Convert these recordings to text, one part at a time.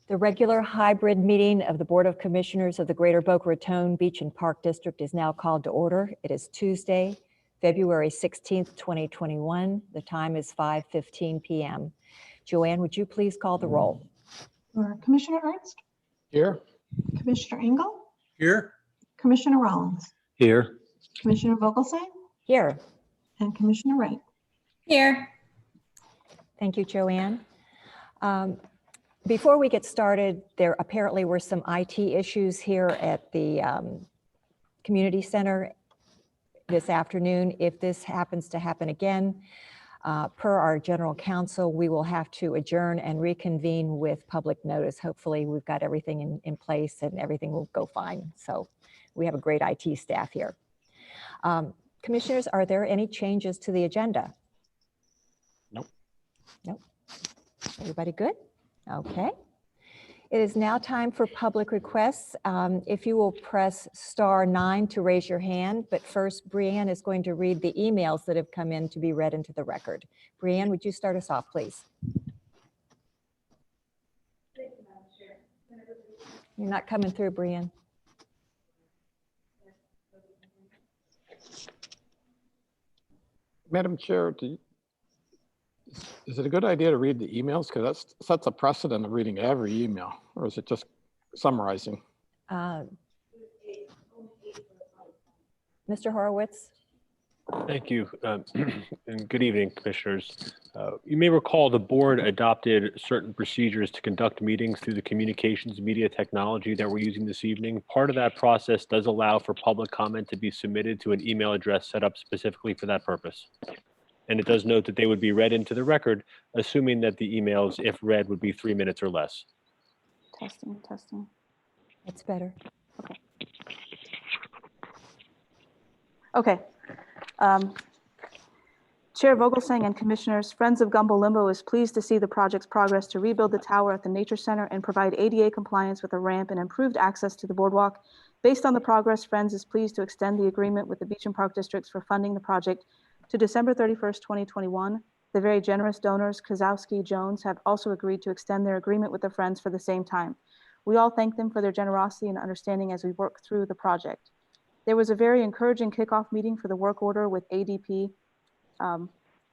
The regular hybrid meeting of the Board of Commissioners of the Greater Boca Raton Beach and Park District is now called to order. It is Tuesday, February 16th, 2021. The time is 5:15 p.m. Joanne, would you please call the roll? Sure. Commissioner Ernst? Here. Commissioner Engel? Here. Commissioner Rollins? Here. Commissioner Vogelsang? Here. And Commissioner Wright? Here. Thank you, Joanne. Before we get started, there apparently were some IT issues here at the community center this afternoon. If this happens to happen again, per our general counsel, we will have to adjourn and reconvene with public notice. Hopefully we've got everything in place and everything will go fine. So we have a great IT staff here. Commissioners, are there any changes to the agenda? Nope. Nope. Everybody good? Okay. It is now time for public requests. If you will press *9 to raise your hand, but first Brianne is going to read the emails that have come in to be read into the record. Brianne, would you start us off, please? You're not coming through, Brianne. Madam Chair, is it a good idea to read the emails? Because that sets a precedent of reading every email, or is it just summarizing? Mr. Horowitz? Thank you, and good evening, Commissioners. You may recall the board adopted certain procedures to conduct meetings through the communications media technology that we're using this evening. Part of that process does allow for public comment to be submitted to an email address set up specifically for that purpose. And it does note that they would be read into the record, assuming that the emails, if read, would be 3 minutes or less. Testing, testing. That's better. Okay. Chair Vogelsang and Commissioners, Friends of Gumbo Limbo is pleased to see the project's progress to rebuild the tower at the Nature Center and provide ADA compliance with a ramp and improved access to the boardwalk. Based on the progress, Friends is pleased to extend the agreement with the Beach and Park Districts for funding the project to December 31st, 2021. The very generous donors, Kozowski Jones, have also agreed to extend their agreement with the Friends for the same time. We all thank them for their generosity and understanding as we work through the project. There was a very encouraging kickoff meeting for the work order with ADP, I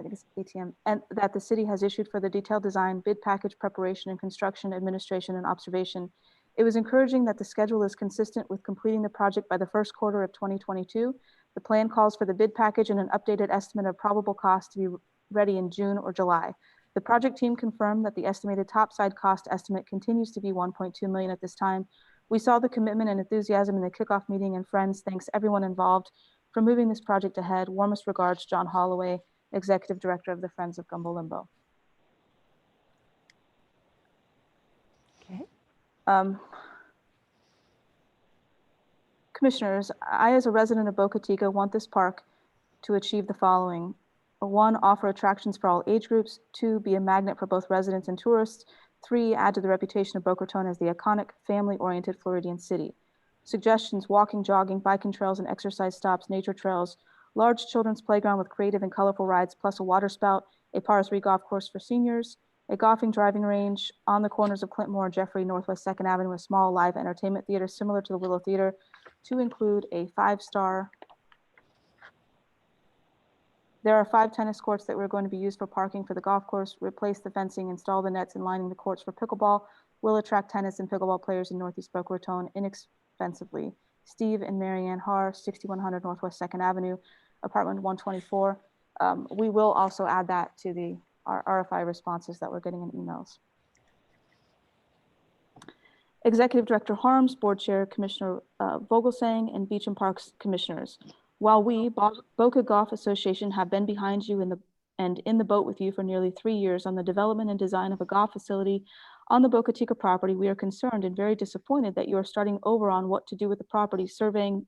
think it's ATM, and that the city has issued for the detailed design, bid package preparation and construction, administration and observation. It was encouraging that the schedule is consistent with completing the project by the first quarter of 2022. The plan calls for the bid package and an updated estimate of probable cost to be ready in June or July. The project team confirmed that the estimated topside cost estimate continues to be $1.2 million at this time. We saw the commitment and enthusiasm in the kickoff meeting, and Friends thanks everyone involved for moving this project ahead. Warmest regards, John Holloway, Executive Director of the Friends of Gumbo Limbo. Okay. Commissioners, I, as a resident of Boca Chica, want this park to achieve the following. 1, offer attractions for all age groups. 2, be a magnet for both residents and tourists. 3, add to the reputation of Boca Raton as the iconic, family-oriented Floridian city. Suggestions: walking, jogging, biking trails and exercise stops, nature trails, large children's playground with creative and colorful rides, plus a water spout, a par 3 golf course for seniors, a golfing driving range on the corners of Clintmore and Jeffrey, Northwest 2nd Avenue, a small live entertainment theater similar to the Willow Theater, to include a 5-star. There are 5 tennis courts that were going to be used for parking for the golf course. Replace the fencing, install the nets, and lining the courts for pickleball. Will attract tennis and pickleball players in Northeast Boca Raton inexpensively. Steve and Marianne Haar, 6100 Northwest 2nd Avenue, apartment 124. We will also add that to our RFI responses that we're getting in emails. Executive Director Harms, Board Chair Commissioner Vogelsang, and Beach and Parks Commissioners. While we, Boca Golf Association, have been behind you in the boat with you for nearly 3 years on the development and design of a golf facility on the Boca Chica property, we are concerned and very disappointed that you are starting over on what to do with the property, surveying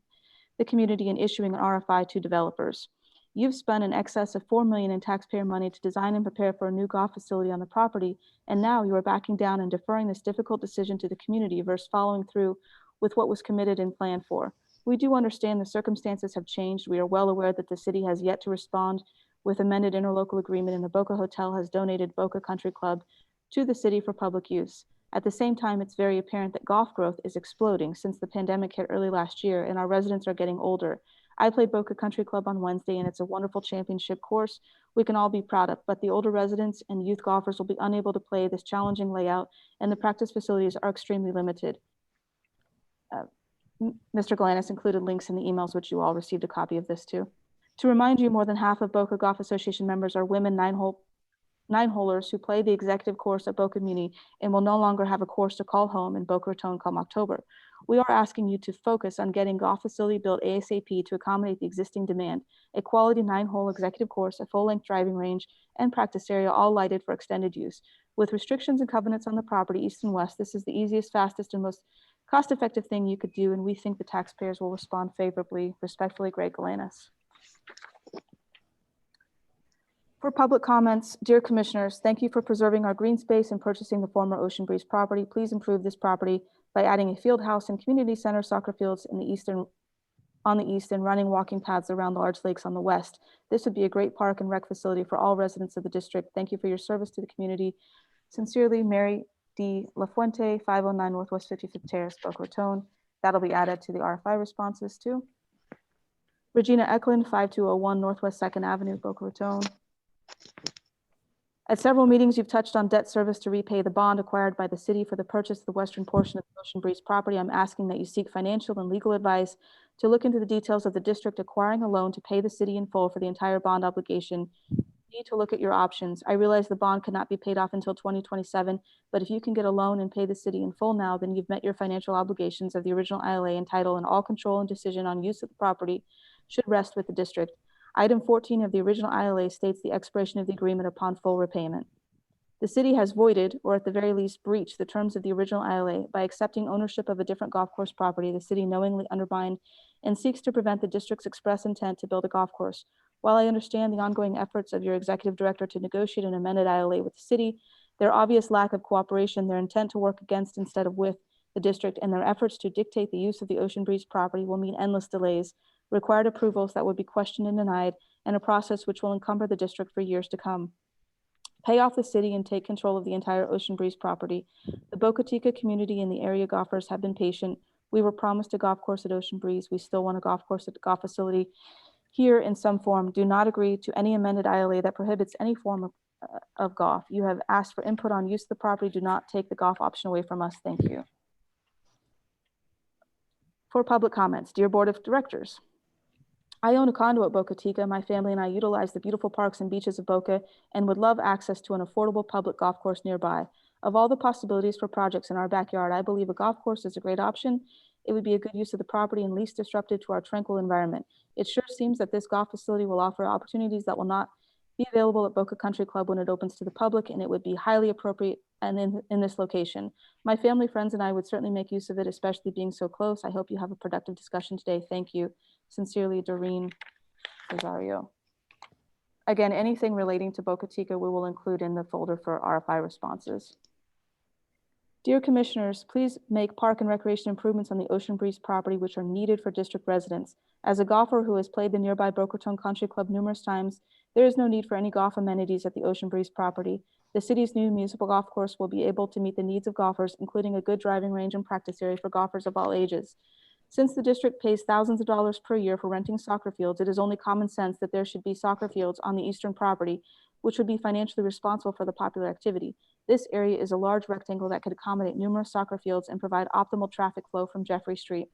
the community and issuing an RFI to developers. You've spent in excess of $4 million in taxpayer money to design and prepare for a new golf facility on the property, and now you are backing down and deferring this difficult decision to the community versus following through with what was committed and planned for. We do understand the circumstances have changed. We are well aware that the city has yet to respond with amended interlocal agreement, and the Boca Hotel has donated Boca Country Club to the city for public use. At the same time, it's very apparent that golf growth is exploding since the pandemic hit early last year and our residents are getting older. I played Boca Country Club on Wednesday and it's a wonderful championship course we can all be proud of, but the older residents and youth golfers will be unable to play this challenging layout and the practice facilities are extremely limited. Mr. Galanis included links in the emails, which you all received a copy of this too. To remind you, more than half of Boca Golf Association members are women nine-holers who play the executive course at Boca Muni and will no longer have a course to call home in Boca Raton come October. We are asking you to focus on getting golf facility built ASAP to accommodate the existing demand, a quality 9-hole executive course, a full-length driving range, and practice area all lighted for extended use. With restrictions and covenants on the property east and west, this is the easiest, fastest, and most cost-effective thing you could do, and we think the taxpayers will respond favorably. Respectfully, Greg Galanis. For public comments, dear commissioners, thank you for preserving our green space and purchasing the former Ocean Breeze property. Please improve this property by adding a field house and community center soccer fields on the east and running walking paths around large lakes on the west. This would be a great park and rec facility for all residents of the district. Thank you for your service to the community. Sincerely, Mary D. LaFuente, 509 Northwest 55th Terrace, Boca Raton. That'll be added to the RFI responses too. Regina Eklund, 5201 Northwest 2nd Avenue, Boca Raton. At several meetings, you've touched on debt service to repay the bond acquired by the city for the purchase of the western portion of the Ocean Breeze property. I'm asking that you seek financial and legal advice to look into the details of the district acquiring a loan to pay the city in full for the entire bond obligation. You need to look at your options. I realize the bond cannot be paid off until 2027, but if you can get a loan and pay the city in full now, then you've met your financial obligations of the original ILA and title, and all control and decision on use of the property should rest with the district. Item 14 of the original ILA states the expiration of the agreement upon full repayment. The city has voided, or at the very least breached, the terms of the original ILA by accepting ownership of a different golf course property. The city knowingly undermined and seeks to prevent the district's express intent to build a golf course. While I understand the ongoing efforts of your executive director to negotiate an amended ILA with the city, their obvious lack of cooperation, their intent to work against instead of with the district, and their efforts to dictate the use of the Ocean Breeze property will mean endless delays, required approvals that would be questioned and denied, and a process which will encumber the district for years to come. Pay off the city and take control of the entire Ocean Breeze property. The Boca Chica community and the area golfers have been patient. We were promised a golf course at Ocean Breeze. We still want a golf course at the golf facility here in some form. Do not agree to any amended ILA that prohibits any form of golf. You have asked for input on use of the property. Do not take the golf option away from us. Thank you. For public comments, dear Board of Directors, I own a condo at Boca Chica. My family and I utilize the beautiful parks and beaches of Boca and would love access to an affordable public golf course nearby. Of all the possibilities for projects in our backyard, I believe a golf course is a great option. It would be a good use of the property and least disruptive to our tranquil environment. It sure seems that this golf facility will offer opportunities that will not be available at Boca Country Club when it opens to the public, and it would be highly appropriate and in this location. My family, friends, and I would certainly make use of it, especially being so close. I hope you have a productive discussion today. Thank you. Sincerely, Doreen Rosario. Again, anything relating to Boca Chica, we will include in the folder for RFI responses. Dear Commissioners, please make park and recreation improvements on the Ocean Breeze property which are needed for district residents. As a golfer who has played the nearby Boca Raton Country Club numerous times, there is no need for any golf amenities at the Ocean Breeze property. The city's new municipal golf course will be able to meet the needs of golfers, including a good driving range and practice area for golfers of all ages. Since the district pays thousands of dollars per year for renting soccer fields, it is only common sense that there should be soccer fields on the eastern property, which would be financially responsible for the popular activity. This area is a large rectangle that could accommodate numerous soccer fields and provide optimal traffic flow from Jeffrey Street.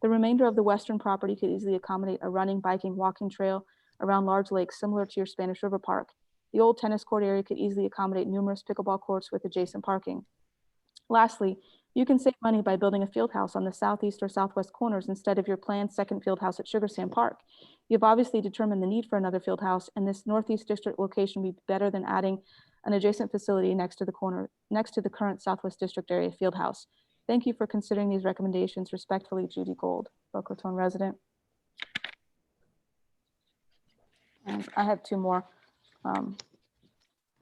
The remainder of the western property could easily accommodate a running, biking, walking trail around large lakes similar to your Spanish River Park. The old tennis court area could easily accommodate numerous pickleball courts with adjacent parking. Lastly, you can save money by building a field house on the southeast or southwest corners instead of your planned second field house at Sugar Sand Park. You've obviously determined the need for another field house, and this northeast district location would be better than adding an adjacent facility next to the current southwest district area field house. Thank you for considering these recommendations. Respectfully, Judy Gold, Boca Raton resident. And I have two more.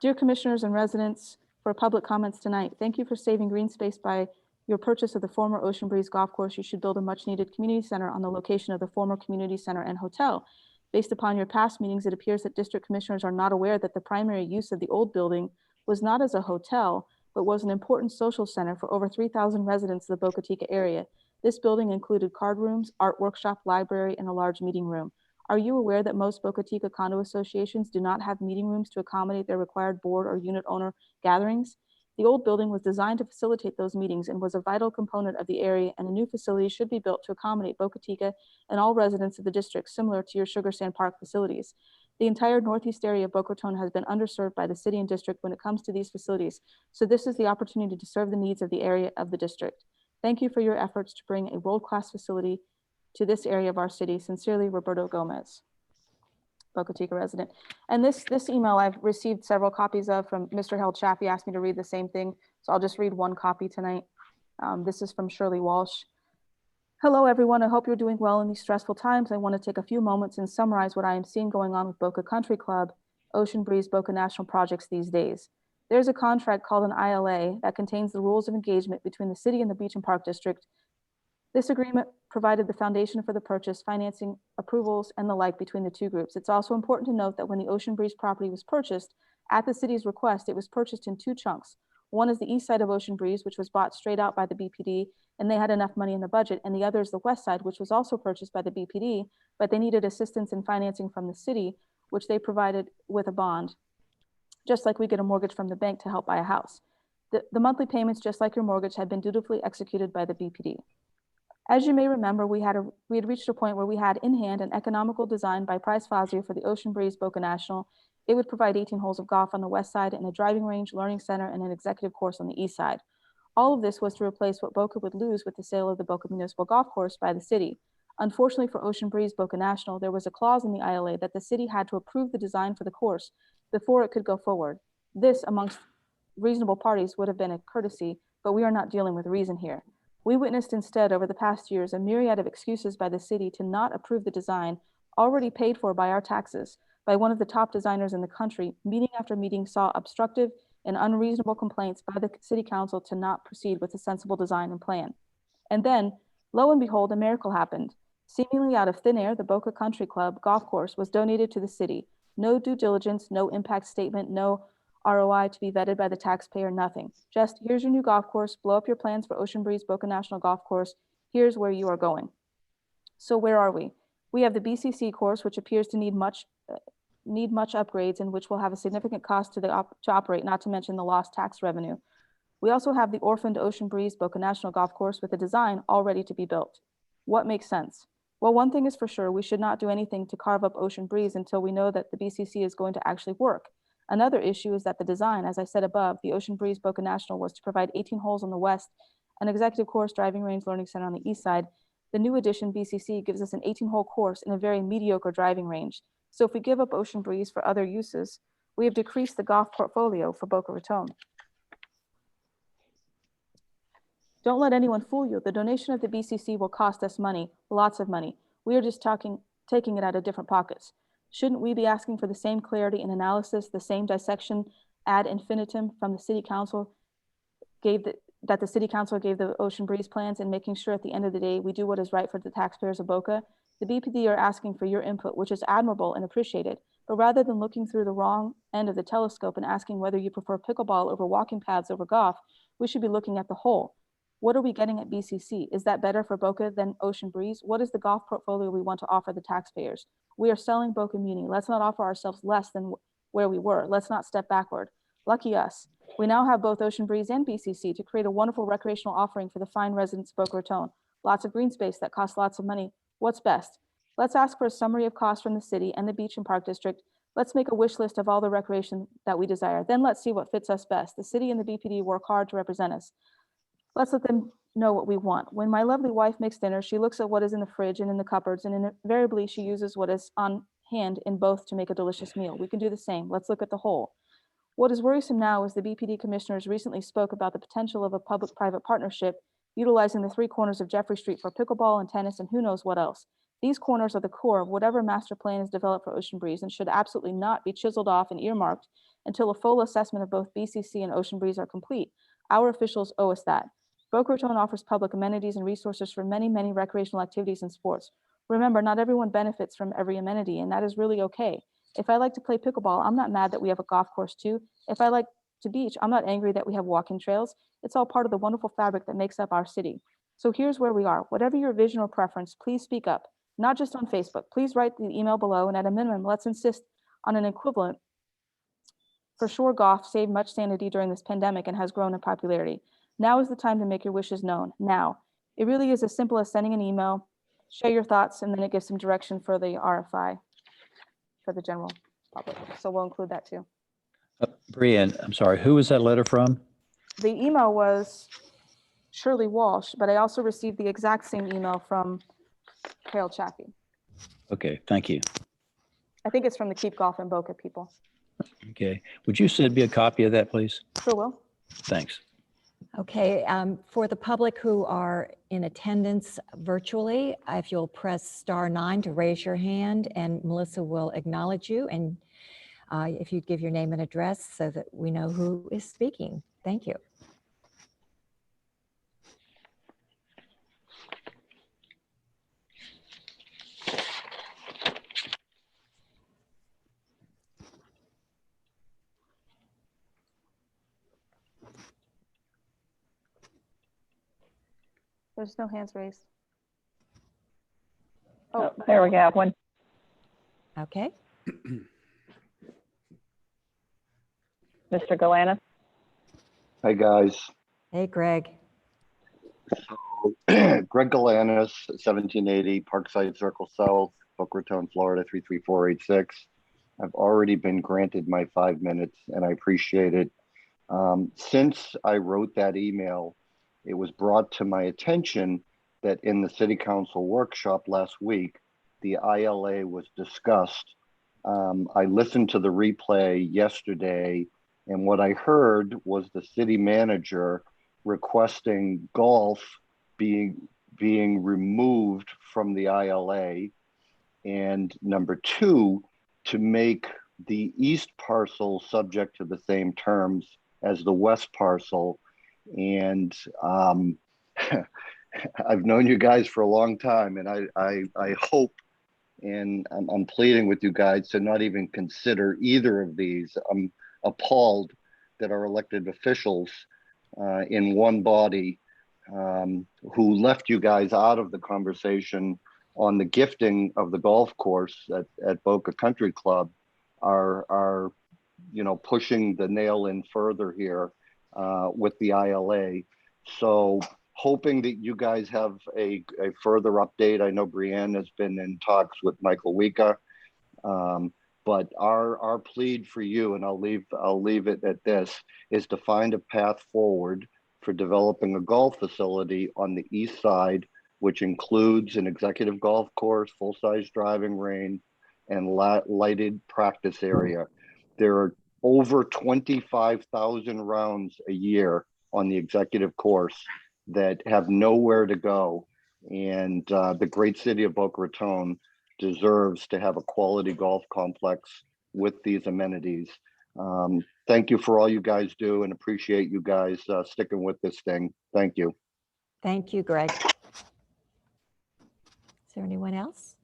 Dear Commissioners and residents, for public comments tonight, thank you for saving green space by your purchase of the former Ocean Breeze golf course. You should build a much needed community center on the location of the former community center and hotel. Based upon your past meetings, it appears that district commissioners are not aware that the primary use of the old building was not as a hotel, but was an important social center for over 3,000 residents of the Boca Chica area. This building included card rooms, art workshop, library, and a large meeting room. Are you aware that most Boca Chica condo associations do not have meeting rooms to accommodate their required board or unit owner gatherings? The old building was designed to facilitate those meetings and was a vital component of the area, and a new facility should be built to accommodate Boca Chica and all residents of the district, similar to your Sugar Sand Park facilities. The entire northeast area of Boca Raton has been underserved by the city and district when it comes to these facilities, so this is the opportunity to serve the needs of the area of the district. Thank you for your efforts to bring a world-class facility to this area of our city. Sincerely, Roberto Gomez, Boca Chica resident. And this email I've received several copies of from Mr. Held Chappie. Asked me to read the same thing, so I'll just read one copy tonight. This is from Shirley Walsh. Hello, everyone. I hope you're doing well in these stressful times. I want to take a few moments and summarize what I am seeing going on with Boca Country Club, Ocean Breeze, Boca National projects these days. There's a contract called an ILA that contains the rules of engagement between the city and the Beach and Park District. This agreement provided the foundation for the purchase, financing, approvals, and the like between the two groups. It's also important to note that when the Ocean Breeze property was purchased, at the city's request, it was purchased in two chunks. One is the east side of Ocean Breeze, which was bought straight out by the BPD, and they had enough money in the budget, and the other is the west side, which was also purchased by the BPD, but they needed assistance in financing from the city, which they provided with a bond, just like we get a mortgage from the bank to help buy a house. The monthly payments, just like your mortgage, had been dutifully executed by the BPD. As you may remember, we had reached a point where we had in hand an economical design by Price Fazio for the Ocean Breeze Boca National. It would provide 18 holes of golf on the west side and a driving range, learning center, and an executive course on the east side. All of this was to replace what Boca would lose with the sale of the Boca Municipal Golf Course by the city. Unfortunately for Ocean Breeze Boca National, there was a clause in the ILA that the city had to approve the design for the course before it could go forward. This, amongst reasonable parties, would have been a courtesy, but we are not dealing with reason here. We witnessed instead over the past years a myriad of excuses by the city to not approve the design already paid for by our taxes by one of the top designers in the country. Meeting after meeting saw obstructive and unreasonable complaints by the city council to not proceed with a sensible design and plan. And then, lo and behold, a miracle happened. Seemingly out of thin air, the Boca Country Club golf course was donated to the city. No due diligence, no impact statement, no ROI to be vetted by the taxpayer, nothing. Just, here's your new golf course, blow up your plans for Ocean Breeze Boca National Golf Course, here's where you are going. So where are we? We have the BCC course, which appears to need much upgrades and which will have a significant cost to operate, not to mention the lost tax revenue. We also have the orphaned Ocean Breeze Boca National Golf Course with a design all ready to be built. What makes sense? Well, one thing is for sure, we should not do anything to carve up Ocean Breeze until we know that the BCC is going to actually work. Another issue is that the design, as I said above, the Ocean Breeze Boca National was to provide 18 holes on the west, an executive course, driving range, learning center on the east side. The new edition BCC gives us an 18-hole course in a very mediocre driving range. So if we give up Ocean Breeze for other uses, we have decreased the golf portfolio for Boca Raton. Don't let anyone fool you. The donation of the BCC will cost us money, lots of money. We are just taking it out of different pockets. Shouldn't we be asking for the same clarity and analysis, the same dissection ad infinitum from the city council that the city council gave the Ocean Breeze plans, and making sure at the end of the day we do what is right for the taxpayers of Boca? The BPD are asking for your input, which is admirable and appreciated, but rather than looking through the wrong end of the telescope and asking whether you prefer pickleball over walking paths over golf, we should be looking at the whole. What are we getting at BCC? Is that better for Boca than Ocean Breeze? What is the golf portfolio we want to offer the taxpayers? We are selling Boca Muni. Let's not offer ourselves less than where we were. Let's not step backward. Lucky us. We now have both Ocean Breeze and BCC to create a wonderful recreational offering for the fine residents of Boca Raton. Lots of green space that costs lots of money. What's best? Let's ask for a summary of costs from the city and the Beach and Park District. Let's make a wish list of all the recreation that we desire. Then let's see what fits us best. The city and the BPD work hard to represent us. Let's let them know what we want. When my lovely wife makes dinner, she looks at what is in the fridge and in the cupboards, and invariably she uses what is on hand in both to make a delicious meal. We can do the same. Let's look at the whole. What is worrisome now is the BPD commissioners recently spoke about the potential of a public-private partnership utilizing the three corners of Jeffrey Street for pickleball and tennis and who knows what else. These corners are the core of whatever master plan is developed for Ocean Breeze and should absolutely not be chiseled off and earmarked until a full assessment of both BCC and Ocean Breeze are complete. Our officials owe us that. Boca Raton offers public amenities and resources for many, many recreational activities and sports. Remember, not everyone benefits from every amenity, and that is really okay. If I like to play pickleball, I'm not mad that we have a golf course too. If I like to beach, I'm not angry that we have walking trails. It's all part of the wonderful fabric that makes up our city. So here's where we are. Whatever your vision or preference, please speak up, not just on Facebook. Please write the email below, and at a minimum, let's insist on an equivalent. For sure, golf saved much sanity during this pandemic and has grown in popularity. Now is the time to make your wishes known. Now. It really is as simple as sending an email, share your thoughts, and then it gives some direction for the RFI for the general public. So we'll include that too. Brianne, I'm sorry, who was that letter from? The email was Shirley Walsh, but I also received the exact same email from Carol Chaffee. Okay, thank you. I think it's from the Keep Golf in Boca people. Okay, would you send me a copy of that, please? Sure will. Thanks. Okay, for the public who are in attendance virtually, if you'll press *9 to raise your hand, and Melissa will acknowledge you, and if you give your name and address so that we know who is speaking. Thank you. There's no hands raised. Oh, there we have one. Okay, Mr. Galanis. Hi, guys. hey, Greg. Greg Galanis, 1780 Parkside Circle South, Boca Raton, Florida, 33486. I've already been granted my 5 minutes, and I appreciate it. Since I wrote that email, it was brought to my attention that in the City Council workshop last week, the ILA was discussed. I listened to the replay yesterday, and what I heard was the city manager requesting golf being removed from the ILA, and number two, to make the east parcel subject to the same terms as the west parcel. And I've known you guys for a long time, and I hope, and I'm pleading with you guys to not even consider either of these. I'm appalled that our elected officials in one body who left you guys out of the conversation on the gifting of the golf course at Boca Country Club are pushing the nail in further here with the ILA. So hoping that you guys have a further update. I know Brianne has been in talks with Michael Wika, but our plead for you, and I'll leave it at this, is to find a path forward for developing a golf facility on the east side, which includes an executive golf course, full-size driving range, and lighted practice area. There are over 25,000 rounds a year on the executive course that have nowhere to go. And the great city of Boca Raton deserves to have a quality golf complex with these amenities. Thank you for all you guys do, and appreciate you guys sticking with this thing. Thank you. Thank you, Greg. Is there anyone else?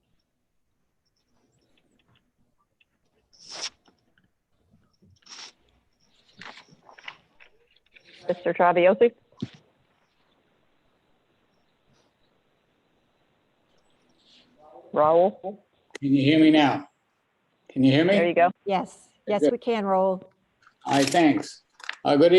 Mr. Traviosi. Raul. Can you hear me now? Can you hear me? There you go. Yes, yes, Good. we can roll. Hi, thanks. Good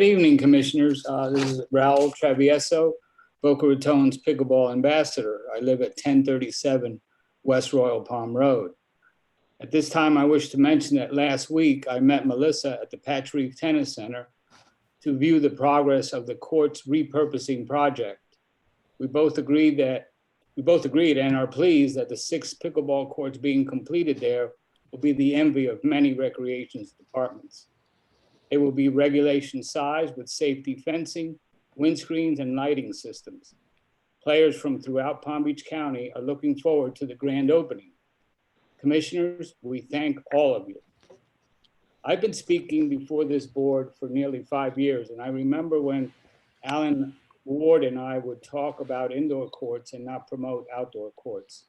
evening, commissioners. This is Raul Travieso, Boca Raton's pickleball ambassador. I live at 1037 West Royal Palm Road. At this time, I wish to mention that last week I met Melissa at the Patch Reef Tennis Center to view the progress of the court's repurposing project. We both agreed and are pleased that the 6 pickleball courts being completed there will be the envy of many recreation departments. They will be regulation size with safety fencing, windscreens, and lighting systems. Players from throughout Palm Beach County are looking forward to the grand opening. Commissioners, we thank all of you. I've been speaking before this board for nearly 5 years, and I remember when Alan Ward and I would talk about indoor courts and not promote outdoor courts.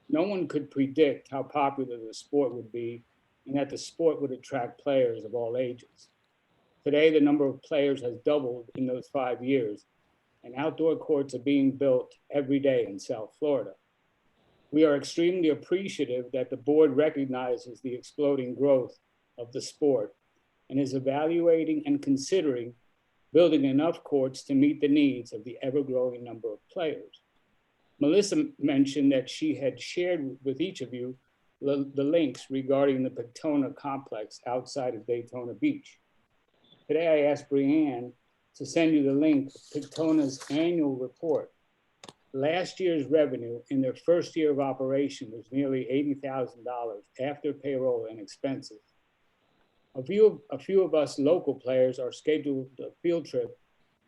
No one could predict how popular the sport would be and that the sport would attract players of all ages. Today, the number of players has doubled in those 5 years, and outdoor courts are being built every day in South Florida. We are extremely appreciative that the board recognizes the exploding growth of the sport and is evaluating and considering building enough courts to meet the needs of the ever-growing number of players. Melissa mentioned that she had shared with each of you the links regarding the Tona complex outside of Daytona Beach. Today, I asked Brianne to send you the link to Tona's annual report. Last year's revenue in their first year of operation was nearly $80,000 after payroll and expenses. A few of us local players are scheduled a field trip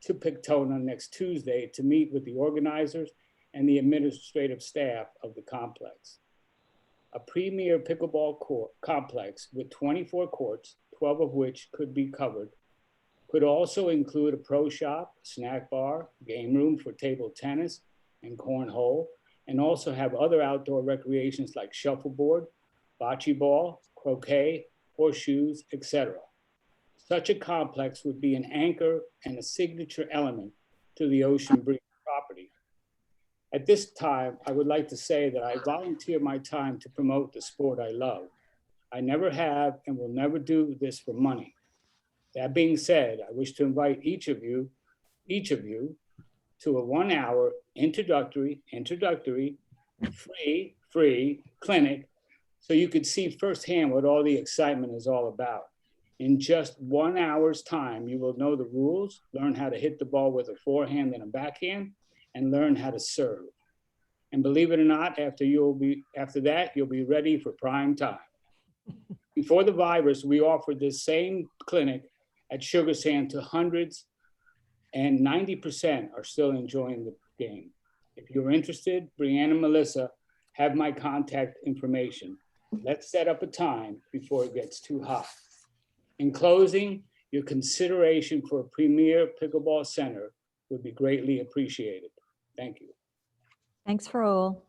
to Tona next Tuesday to meet with the organizers and the administrative staff of the complex. A premier pickleball complex with 24 courts, 12 of which could be covered, could also include a pro shop, snack bar, game room for table tennis and cornhole, and also have other outdoor recreations like shuffleboard, bocce ball, croquet, horseshoes, etc. Such a complex would be an anchor and a signature element to the Ocean Breeze property. At this time, I would like to say that I volunteer my time to promote the sport I love. I never have and will never do this for money. That being said, I wish to invite each of you to a 1-hour introductory, free clinic so you could see firsthand what all the excitement is all about. In just 1 hour's time, you will know the rules, learn how to hit the ball with a forehand and a backhand, and learn how to serve. And believe it or not, after that, you'll be ready for prime time. Before the virus, we offered this same clinic at Sugar Sand to hundreds, and 90% are still enjoying the game. If you're interested, Brianne and Melissa have my contact information. Let's set up a time before it gets too hot. In closing, your consideration for a premier pickleball center would be greatly appreciated. Thank you. Thanks, Raul.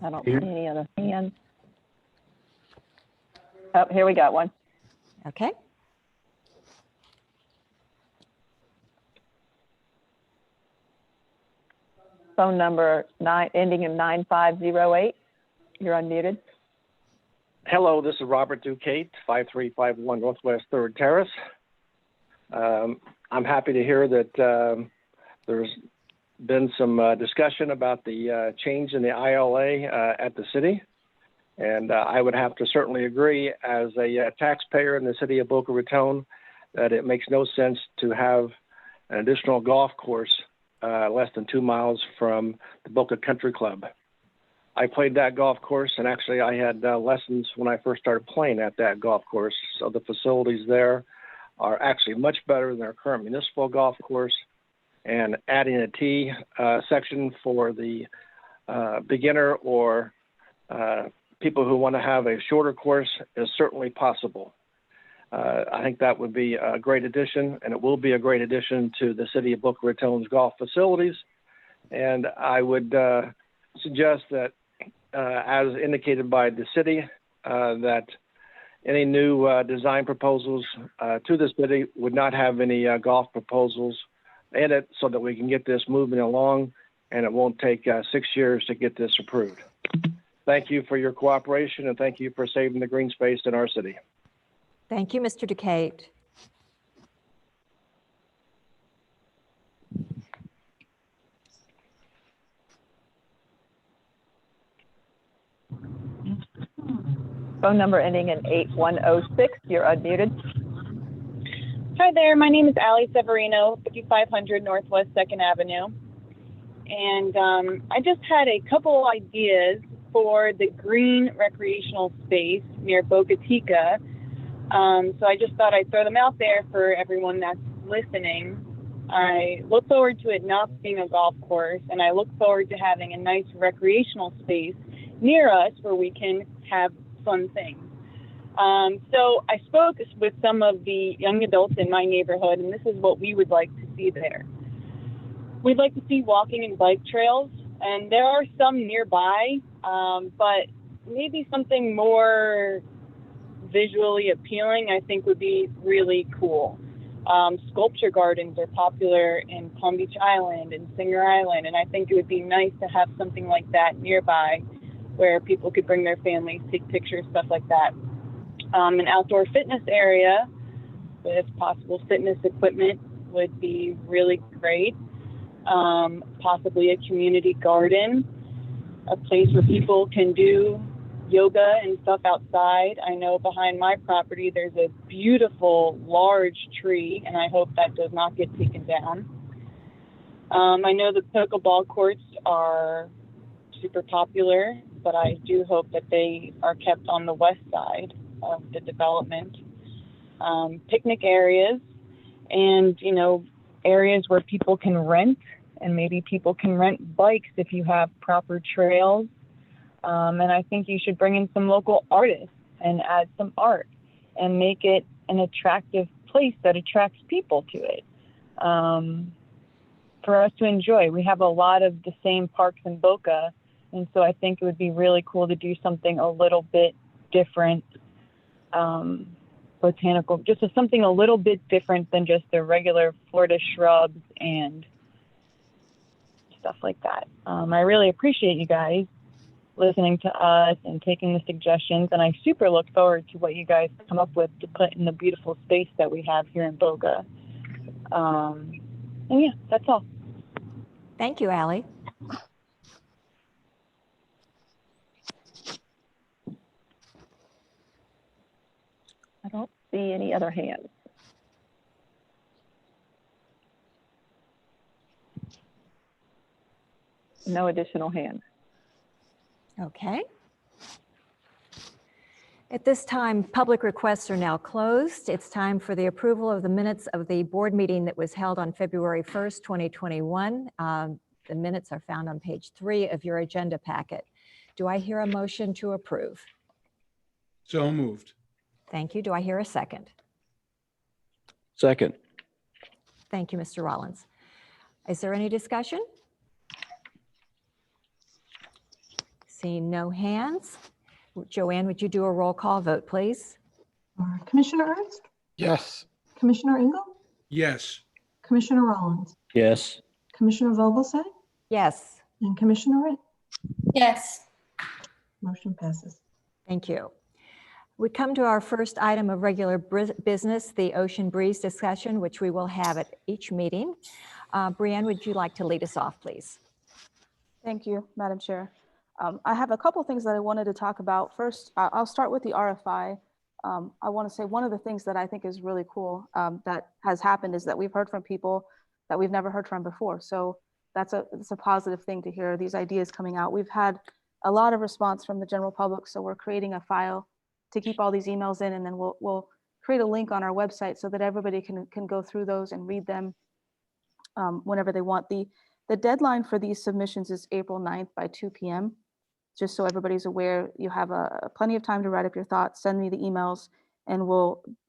I don't see any other hands. Oh, here we got one. Okay. Phone number ending in 9508. You're unmuted. Hello, this is Robert Ducate, 5351 Northwest 3rd Terrace. I'm happy to hear that there's been some discussion about the change in the ILA at the city. And I would have to certainly agree as a taxpayer in the city of Boca Raton that it makes no sense to have an additional golf course less than 2 miles from the Boca Country Club. I played that golf course, and actually I had lessons when I first started playing at that golf course. So the facilities there are actually much better than our current municipal golf course. And adding a tee section for the beginner or people who want to have a shorter course is certainly possible. I think that would be a great addition, and it will be a great addition to the city of Boca Raton's golf facilities. And I would suggest that, as indicated by the city, that any new design proposals to this city would not have any golf proposals in it, so that we can get this moving along, and it won't take 6 years to get this approved. Thank you for your cooperation, and thank you for saving the green space in our city. Thank you, Mr. Ducate. Phone number ending in 8106. You're unmuted. Hi there, my name is Allie Severino, 5500 Northwest 2nd Avenue. And I just had a couple ideas for the green recreational space near Boca Chica. So I just thought I'd throw them out there for everyone that's listening. I look forward to it not being a golf course, and I look forward to having a nice recreational space near us where we can have fun things. So I spoke with some of the young adults in my neighborhood, and this is what we would like to see there. We'd like to see walking and bike trails, and there are some nearby, but maybe something more visually appealing, I think would be really cool. Sculpture gardens are popular in Palm Beach Island and Singer Island, and I think it would be nice to have something like that nearby where people could bring their families, take pictures, stuff like that. An outdoor fitness area with possible fitness equipment would be really great. Possibly a community garden, a place where people can do yoga and stuff outside. I know behind my property there's a beautiful large tree, and I hope that does not get taken down. I know the pickleball courts are super popular, but I do hope that they are kept on the west side of the development. Picnic areas and, you know, areas where people can rent, and maybe people can rent bikes if you have proper trails. And I think you should bring in some local artists and add some art and make it an attractive place that attracts people to it for us to enjoy. We have a lot of the same parks in Boca, and so I think it would be really cool to do something a little bit different, botanical, just something a little bit different than just the regular Florida shrubs and stuff like that. I really appreciate you guys listening to us and taking the suggestions, and I super look forward to what you guys come up with to put in the beautiful space that we have here in Boca. And yeah, that's all. Thank you, Allie. I don't see any other hands. No additional hands. Okay. At this time, public requests are now closed. It's time for the approval of the minutes of the board meeting that was held on February 1st, 2021. The minutes are found on page 3 of your agenda packet. Do I hear a motion to approve? So moved. Thank you. Do I hear a second? Second. Thank you, Mr. Rollins. Is there any discussion? Seeing no hands. Joanne, would you do a roll call vote, please? Commissioner Ernst, Yes. Commissioner Engel, Yes. Commissioner Rollins, Yes. Commissioner Vogelsang, Yes. and Commissioner Wright. Yes. Motion passes. Thank you. We come to our first item of regular business, the Ocean Breeze discussion, which we will have at each meeting. Brianne, would you like to lead us off, please? Thank you, Madam Chair. I have a couple things that I wanted to talk about. First, I'll start with the RFI. I want to say one of the things that I think is really cool that has happened is that we've heard from people that we've never heard from before. So it's a positive thing to hear these ideas coming out. We've had a lot of response from the general public, so we're creating a file to keep all these emails in, and then we'll create a link on our website so that everybody can go through those and read them whenever they want. The deadline for these submissions is April 9th by 2 p.m. Just so everybody's aware, you have plenty of time to write up your thoughts, send me the emails, and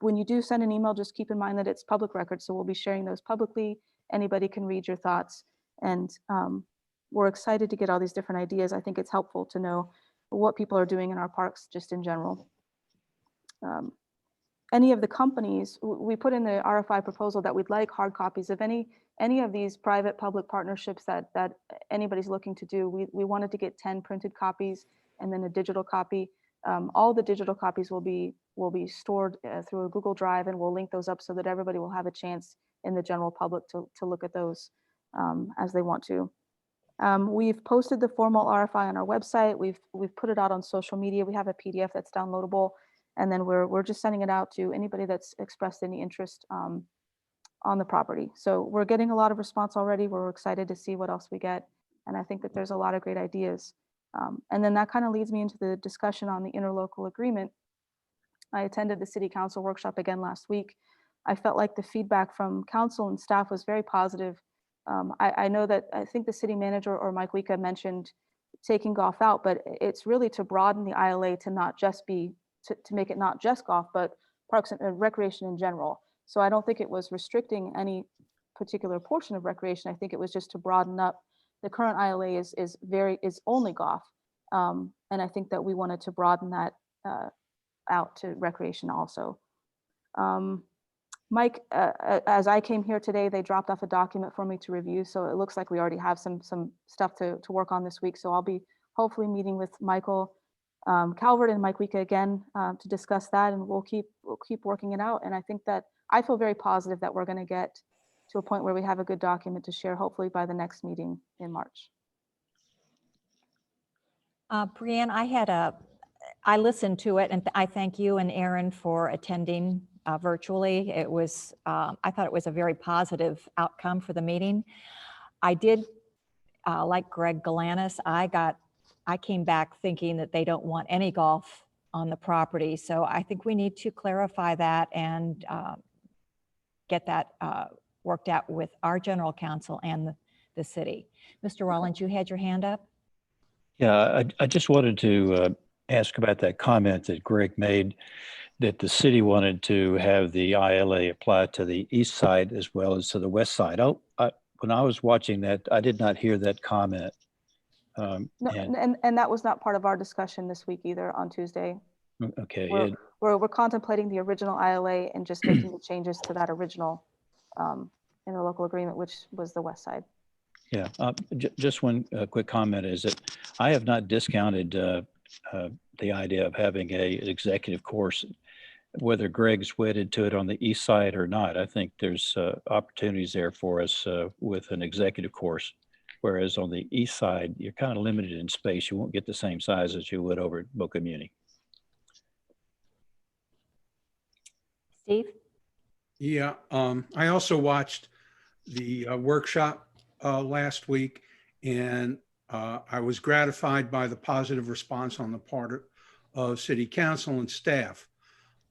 when you do send an email, just keep in mind that it's public record, so we'll be sharing those publicly. Anybody can read your thoughts, and we're excited to get all these different ideas. I think it's helpful to know what people are doing in our parks just in general. Any of the companies, we put in the RFI proposal that we'd like hard copies of any of these private-public partnerships that anybody's looking to do. We wanted to get 10 printed copies and then a digital copy. All the digital copies will be stored through a Google Drive, and we'll link those up so that everybody will have a chance in the general public to look at those as they want to. We've posted the formal RFI on our website. We've put it out on social media. We have a PDF that's downloadable, and then we're just sending it out to anybody that's expressed any interest on the property. So we're getting a lot of response already. We're excited to see what else we get, and I think that there's a lot of great ideas. And then that kind of leads me into the discussion on the interlocal agreement. I attended the City Council workshop again last week. I felt like the feedback from council and staff was very positive. I know that I think the city manager or Mike Wika mentioned taking golf out, but it's really to broaden the ILA to not just be, to make it not just golf, but parks and recreation in general. So I don't think it was restricting any particular portion of recreation. I think it was just to broaden up. The current ILA is only golf. And I think that we wanted to broaden that out to recreation also. Mike, as I came here today, they dropped off a document for me to review. So it looks like we already have some stuff to work on this week. So I'll be hopefully meeting with Michael Calvert and Mike Wika again to discuss that, and we'll keep working it out. And I think that I feel very positive that we're going to get to a point where we have a good document to share, hopefully by the next meeting in March. Brianne, I listened to it, and I thank you and Aaron for attending virtually. It was, I thought it was a very positive outcome for the meeting. I did, like Greg Galanis, I came back thinking that they don't want any golf on the property. So I think we need to clarify that and get that worked out with our general counsel and the city. Mr. Rollins, you had your hand up? Yeah, I just wanted to ask about that comment that Greg made, that the city wanted to have the ILA apply to the east side as well as to the west side. When I was watching that, I did not hear that comment. No, and that was not part of our discussion this week either on Tuesday. Okay. We're contemplating the original ILA and just making the changes to that original interlocal agreement, which was the west side. Yeah, just one quick comment is that I have not discounted the idea of having an executive course, whether Greg's wedded to it on the east side or not. I think there's opportunities there for us with an executive course, whereas on the east side, you're kind of limited in space. You won't get the same size as you would over at Boca Muni. Steve? Yeah, I also watched the workshop last week, and I was gratified by the positive response on the part of City Council and staff.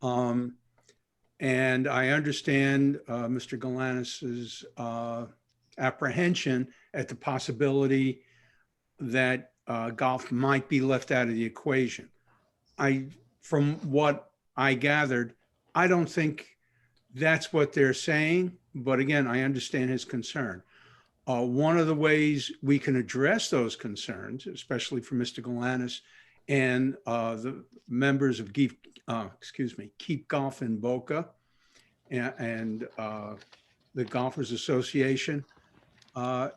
And I understand Mr. Galanis's apprehension at the possibility that golf might be left out of the equation. From what I gathered, I don't think that's what they're saying, but again, I understand his concern. One of the ways we can address those concerns, especially for Mr. Galanis and the members of Keep Golf in Boca and the Golfers Association,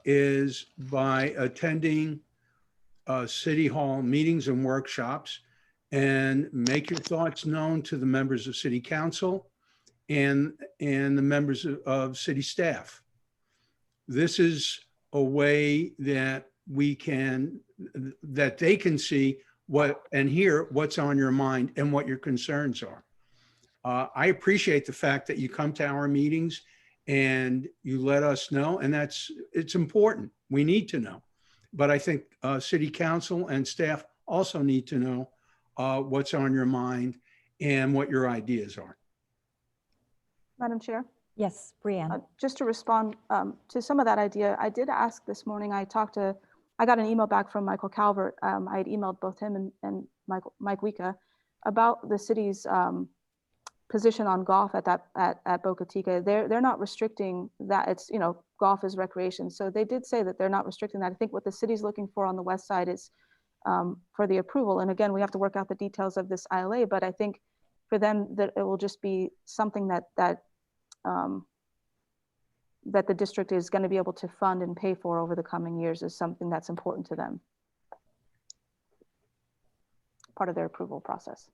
is by attending City Hall meetings and workshops and make your thoughts known to the members of City Council and the members of city staff. This is a way that they can see what and hear what's on your mind and what your concerns are. I appreciate the fact that you come to our meetings and you let us know, and it's important. We need to know. But I think City Council and staff also need to know what's on your mind and what your ideas are. Madam Chair? Yes, Brianne. Just to respond to some of that idea, I did ask this morning, I got an email back from Michael Calvert. I had emailed both him and Mike Wika about the city's position on golf at Boca Chica. They're not restricting that. It's, golf is recreation. So they did say that they're not restricting that. I think what the city's looking for on the west side is for the approval. And again, we have to work out the details of this ILA, but I think for them that it will just be something that the district is going to be able to fund and pay for over the coming years is something that's important to them. Part of their approval process.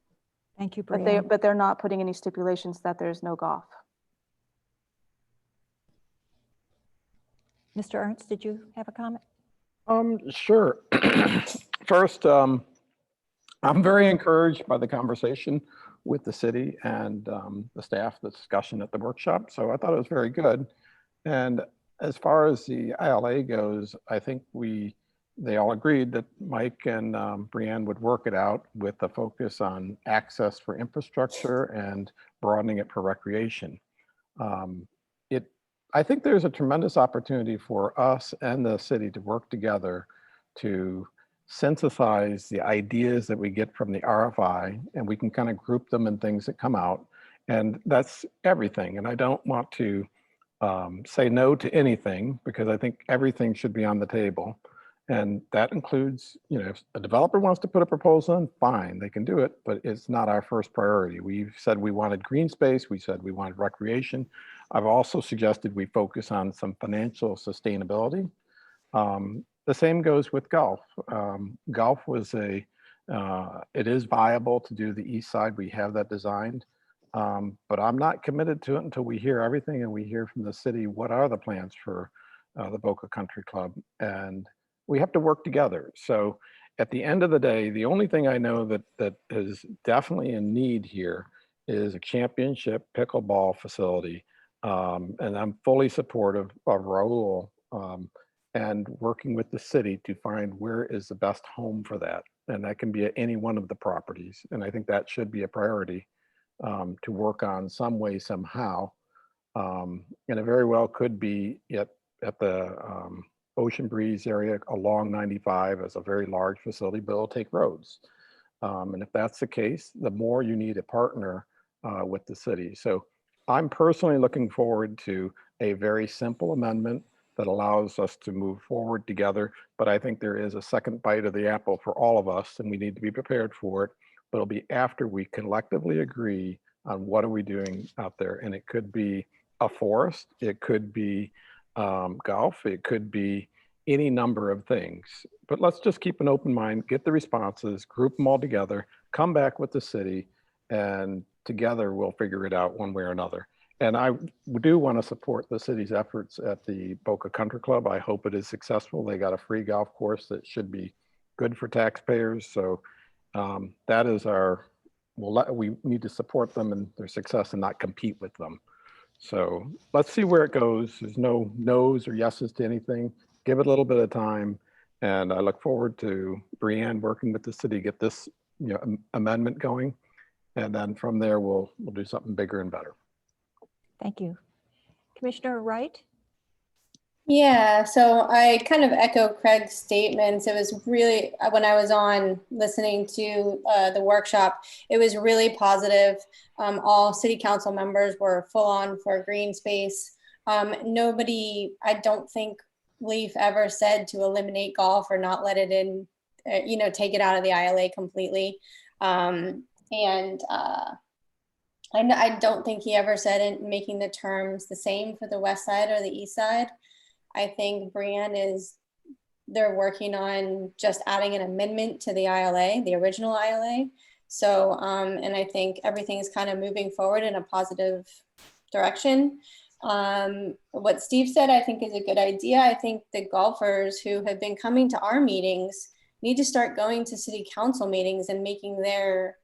Thank you, Brianne. But they're not putting any stipulations that there's no golf. Mr. Ernst, did you have a comment? Sure. First, I'm very encouraged by the conversation with the city and the staff, the discussion at the workshop. So I thought it was very good. And as far as the ILA goes, I think they all agreed that Mike and Brianne would work it out with a focus on access for infrastructure and broadening it for recreation. I think there's a tremendous opportunity for us and the city to work together to synthesize the ideas that we get from the RFI, and we can kind of group them in things that come out. And that's everything. And I don't want to say no to anything, because I think everything should be on the table. And that includes, if a developer wants to put a proposal in, fine, they can do it, but it's not our first priority. We've said we wanted green space, we said we wanted recreation. I've also suggested we focus on some financial sustainability. The same goes with golf. Golf was it is viable to do the east side. We have that designed, but I'm not committed to it until we hear everything and we hear from the city, what are the plans for the Boca Country Club? And we have to work together. So at the end of the day, the only thing I know that is definitely in need here is a championship pickleball facility. And I'm fully supportive of Raul and working with the city to find where is the best home for that. And that can be at any one of the properties. And I think that should be a priority to work on some way, somehow. And it very well could be at the Ocean Breeze area along 95 as a very large facility, but it'll take roads. And if that's the case, the more you need a partner with the city. So I'm personally looking forward to a very simple amendment that allows us to move forward together. But I think there is a second bite of the apple for all of us, and we need to be prepared for it. But it'll be after we collectively agree on what are we doing out there. And it could be a forest, it could be golf, it could be any number of things. But let's just keep an open mind, get the responses, group them all together, come back with the city, and together we'll figure it out one way or another. And I do want to support the city's efforts at the Boca Country Club. I hope it is successful. They got a free golf course that should be good for taxpayers. So that is we need to support them in their success and not compete with them. So let's see where it goes. There's no no's or yeses to anything. Give it a little bit of time. And I look forward to Brianne working with the city to get this amendment going. And then from there, we'll do something bigger and better. Thank you. Commissioner Wright? Yeah, so I kind of echo Craig's statements. It was really, when I was on listening to the workshop, it was really positive. All city council members were full on for green space. Nobody, I don't think Leaf ever said to eliminate golf or not let it in, take it out of the ILA completely. I don't think he ever said it making the terms the same for the west side or the east side. I think they're working on just adding an amendment to the ILA, the original ILA. So, and I think everything is kind of moving forward in a positive direction. What Steve said, I think is a good idea. I think the golfers who have been coming to our meetings need to start going to city council meetings and making their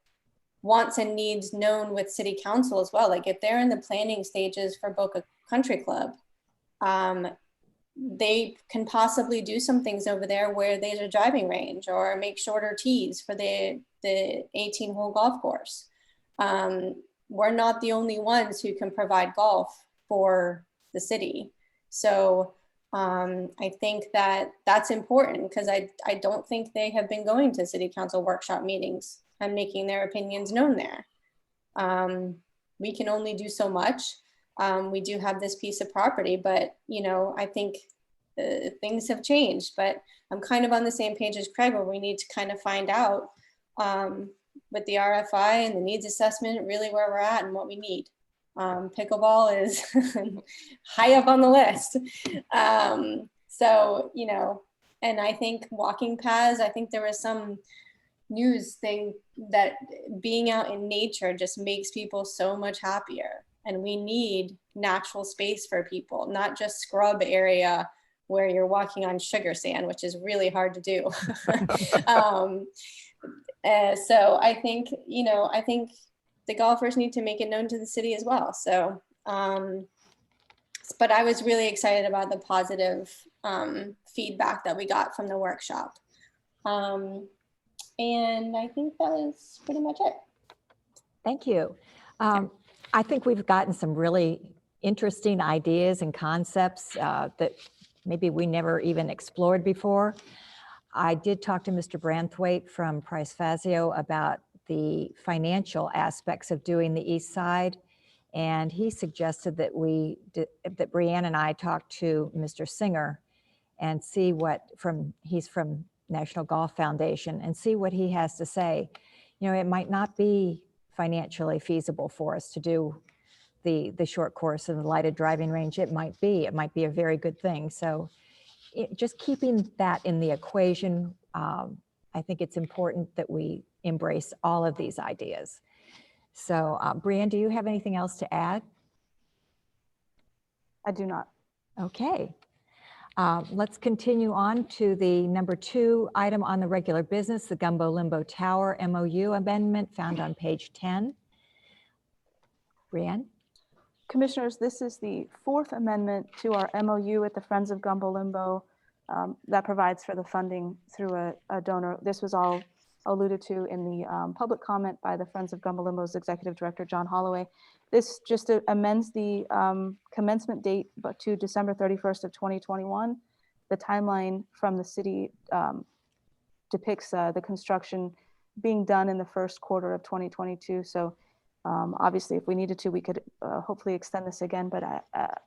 wants and needs known with city council as well. Like if they're in the planning stages for Boca Country Club, they can possibly do some things over there where there's a driving range or make shorter tees for the 18-hole golf course. We're not the only ones who can provide golf for the city. So I think that's important because I don't think they have been going to city council workshop meetings and making their opinions known there. We can only do so much. We do have this piece of property, but I think things have changed, but I'm kind of on the same page as Craig where we need to kind of find out with the RFI and the needs assessment, really where we're at and what we need. Pickleball is high up on the list. So, and I think walking paths, I think there was some news thing that being out in nature just makes people so much happier. And we need natural space for people, not just scrub area where you're walking on sugar sand, which is really hard to do. So I think, I think the golfers need to make it known to the city as well. So, but I was really excited about the positive feedback that we got from the workshop. And I think that was pretty much it. Thank you. I think we've gotten some really interesting ideas and concepts that maybe we never even explored before. I did talk to Mr. Branthwaite from Price Fazio about the financial aspects of doing the east side. And he suggested that that Brianne and I talk to Mr. Singer and see he's from National Golf Foundation, and see what he has to say. You know, it might not be financially feasible for us to do the short course of the lighted driving range. It might be a very good thing. So just keeping that in the equation, I think it's important that we embrace all of these ideas. So Brianne, do you have anything else to add? I do not. Okay. Let's continue on to the number 2 item on the regular business, the Gumbo Limbo Tower MOU amendment found on page 10. Brianne? Commissioners, this is the 4th amendment to our MOU with the Friends of Gumbo Limbo that provides for the funding through a donor. This was all alluded to in the public comment by the Friends of Gumbo Limbo's Executive Director, John Holloway. This just amends the commencement date to December 31st of 2021. The timeline from the city depicts the construction being done in the first quarter of 2022. So obviously, if we needed to, we could hopefully extend this again, but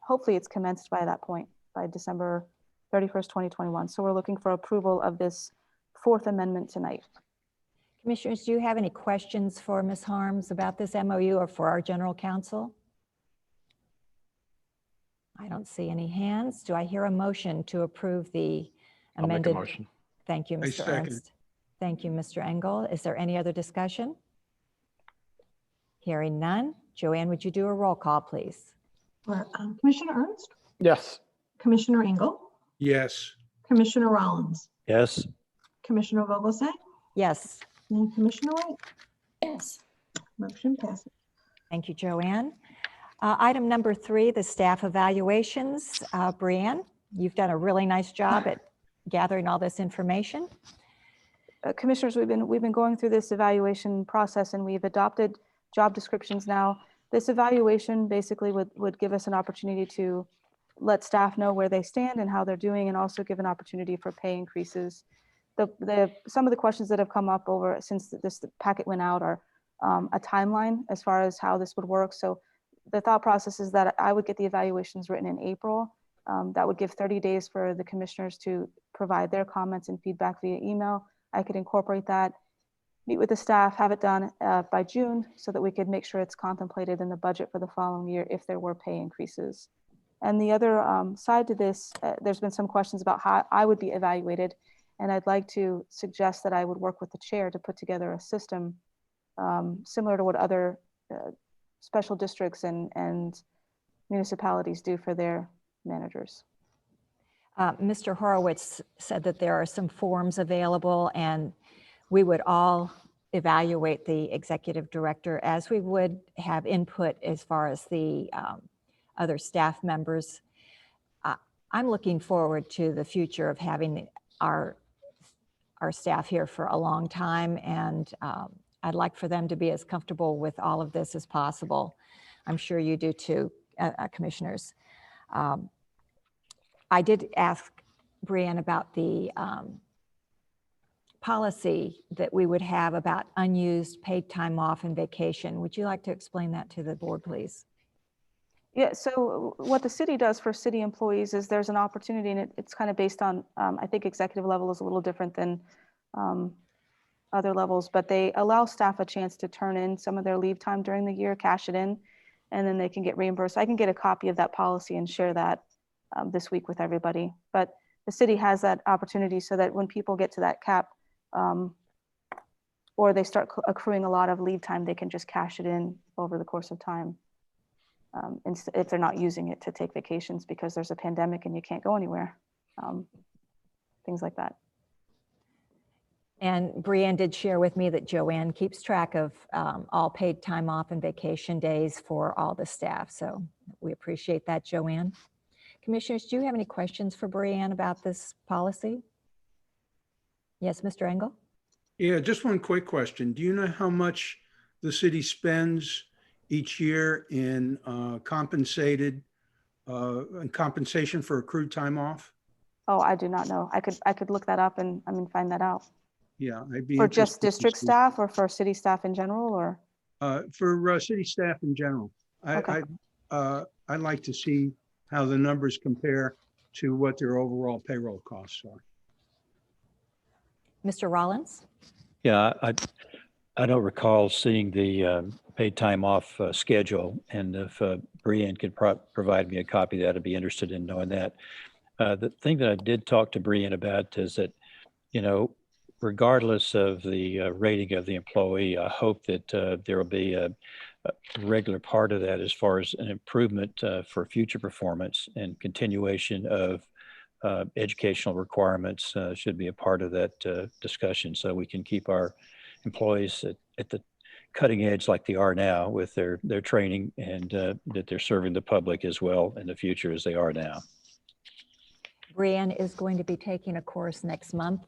hopefully it's commenced by that point, by December 31st, 2021. So we're looking for approval of this 4th amendment tonight. Commissioners, do you have any questions for Ms. Harms about this MOU or for our general counsel? I don't see any hands. Do I hear a motion to approve the amended? I'll make a motion. Thank you, Mr. second. Ernst. Thank you, Mr. Engel. Is there any other discussion? Hearing none. Joanne, would you do a roll call, please? Or, Commissioner Ernst, Yes. Commissioner Engel, Yes. Commissioner Rollins, Yes. Commissioner Vogelsang, Yes. and Commissioner White. Yes. Motion passes. Thank you, Joanne. Item number 3, the staff evaluations. Brianne, you've done a really nice job at gathering all this information. Commissioners, we've been going through this evaluation process, and we've adopted job descriptions now. This evaluation basically would give us an opportunity to let staff know where they stand and how they're doing, and also give an opportunity for pay increases. Some of the questions that have come up since this packet went out are a timeline as far as how this would work. So the thought process is that I would get the evaluations written in April. That would give 30 days for the commissioners to provide their comments and feedback via email. I could incorporate that, meet with the staff, have it done by June so that we could make sure it's contemplated in the budget for the following year if there were pay increases. And the other side to this, there's been some questions about how I would be evaluated. And I'd like to suggest that I would work with the chair to put together a system similar to what other special districts and municipalities do for their managers. Mr. Horowitz said that there are some forms available, and we would all evaluate the executive director as we would have input as far as the other staff members. I'm looking forward to the future of having our staff here for a long time, and I'd like for them to be as comfortable with all of this as possible. I'm sure you do too, commissioners. I did ask Brianne about the policy that we would have about unused paid time off and vacation. Would you like to explain that to the board, please? Yeah, so what the city does for city employees is there's an opportunity, and it's kind of based on, I think executive level is a little different than other levels, but they allow staff a chance to turn in some of their leave time during the year, cash it in, and then they can get reimbursed. I can get a copy of that policy and share that this week with everybody. But the city has that opportunity so that when people get to that cap or they start accruing a lot of leave time, they can just cash it in over the course of time. If they're not using it to take vacations because there's a pandemic and you can't go anywhere, things like that. And Brianne did share with me that Joanne keeps track of all paid time off and vacation days for all the staff. So we appreciate that, Joanne. Commissioners, do you have any questions for Brianne about this policy? Yes, Mr. Engel? Yeah, just one quick question. Do you know how much the city spends each year in compensation for accrued time off? Oh, I do not know. I could look that up and find that out. Yeah, I'd be For just interested to district see. staff or for city staff in general, or? For city staff in general. Okay. I'd like to see how the numbers compare to what their overall payroll costs are. Mr. Rollins? Yeah, I don't recall seeing the paid time off schedule, and if Brian could provide me a copy of that, I'd be interested in knowing that. The thing that I did talk to Brian about is that, you know, regardless of the rating of the employee, I hope that there will be a regular part of that as far as an improvement for future performance, and continuation of educational requirements should be a part of that discussion, so we can keep our employees at the cutting edge like they are now with their training, and that they're serving the public as well in the future as they are now. Brianne is going to be taking a course next month.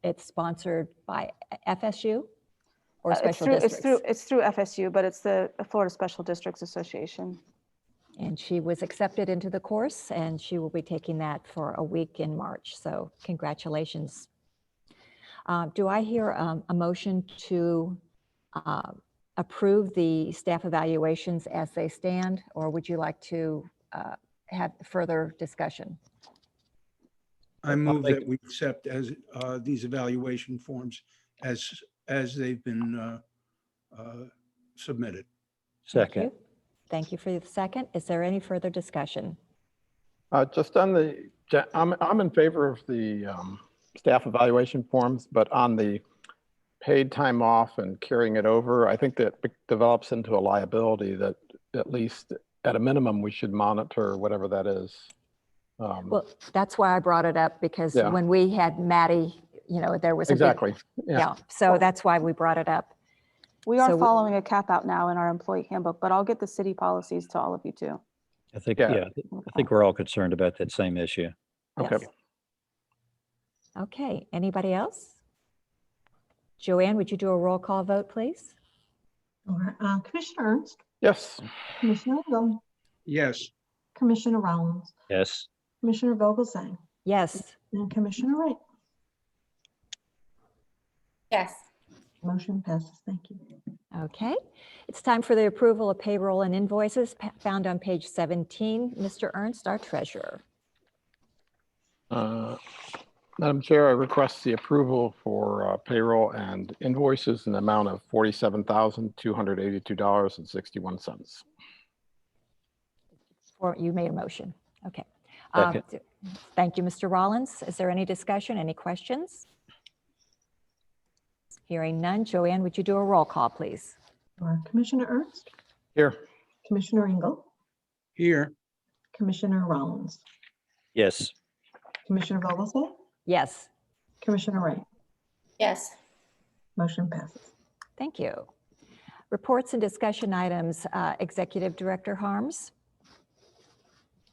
It's sponsored by FSU or special districts. It's through FSU, but it's the Florida Special Districts Association. And she was accepted into the course, and she will be taking that for a week in March. So congratulations. Do I hear a motion to approve the staff evaluations as they stand, or would you like to have further discussion? I move that we accept as these evaluation forms as they've been submitted. Second. Thank you for the second. Is there any further discussion? Just on the, I'm in favor of the staff evaluation forms, but on the paid time off and carrying it over, I think that develops into a liability that at least at a minimum, we should monitor whatever that is. Well, that's why I brought it up, because Yeah. when we had Maddie, you know, there was a big- Exactly. yeah. So that's why we brought it up. We are So following a cap out now in our employee handbook, but I'll get the city policies to all of you too. I think, Yeah. I think we're all concerned about that same issue. Okay. Yes. Okay, anybody else? Joanne, would you do a roll call vote, please? All right, Commissioner Ernst, Yes. Commissioner Limbo, Yes. Commissioner Rollins, Yes. Commissioner Vogelsang, Yes. and Commissioner Wright. Yes. Motion passes. Thank you. Okay, it's time for the approval of payroll and invoices found on page 17. Mr. Ernst, our treasurer. Madam Chair, I request the approval for payroll and invoices in the amount of $47,282.61. Or you made a motion. Okay. Second. Thank you, Mr. Rollins. Is there any discussion, any questions? Hearing none. Joanne, would you do a roll call, please? All right, Commissioner Ernst, Here. Commissioner Engel, Here. Commissioner Rollins, Yes. Commissioner Vogelsang, Yes. Commissioner Wright. Yes. Motion passes. Thank you. Reports and discussion items, Executive Director Harms.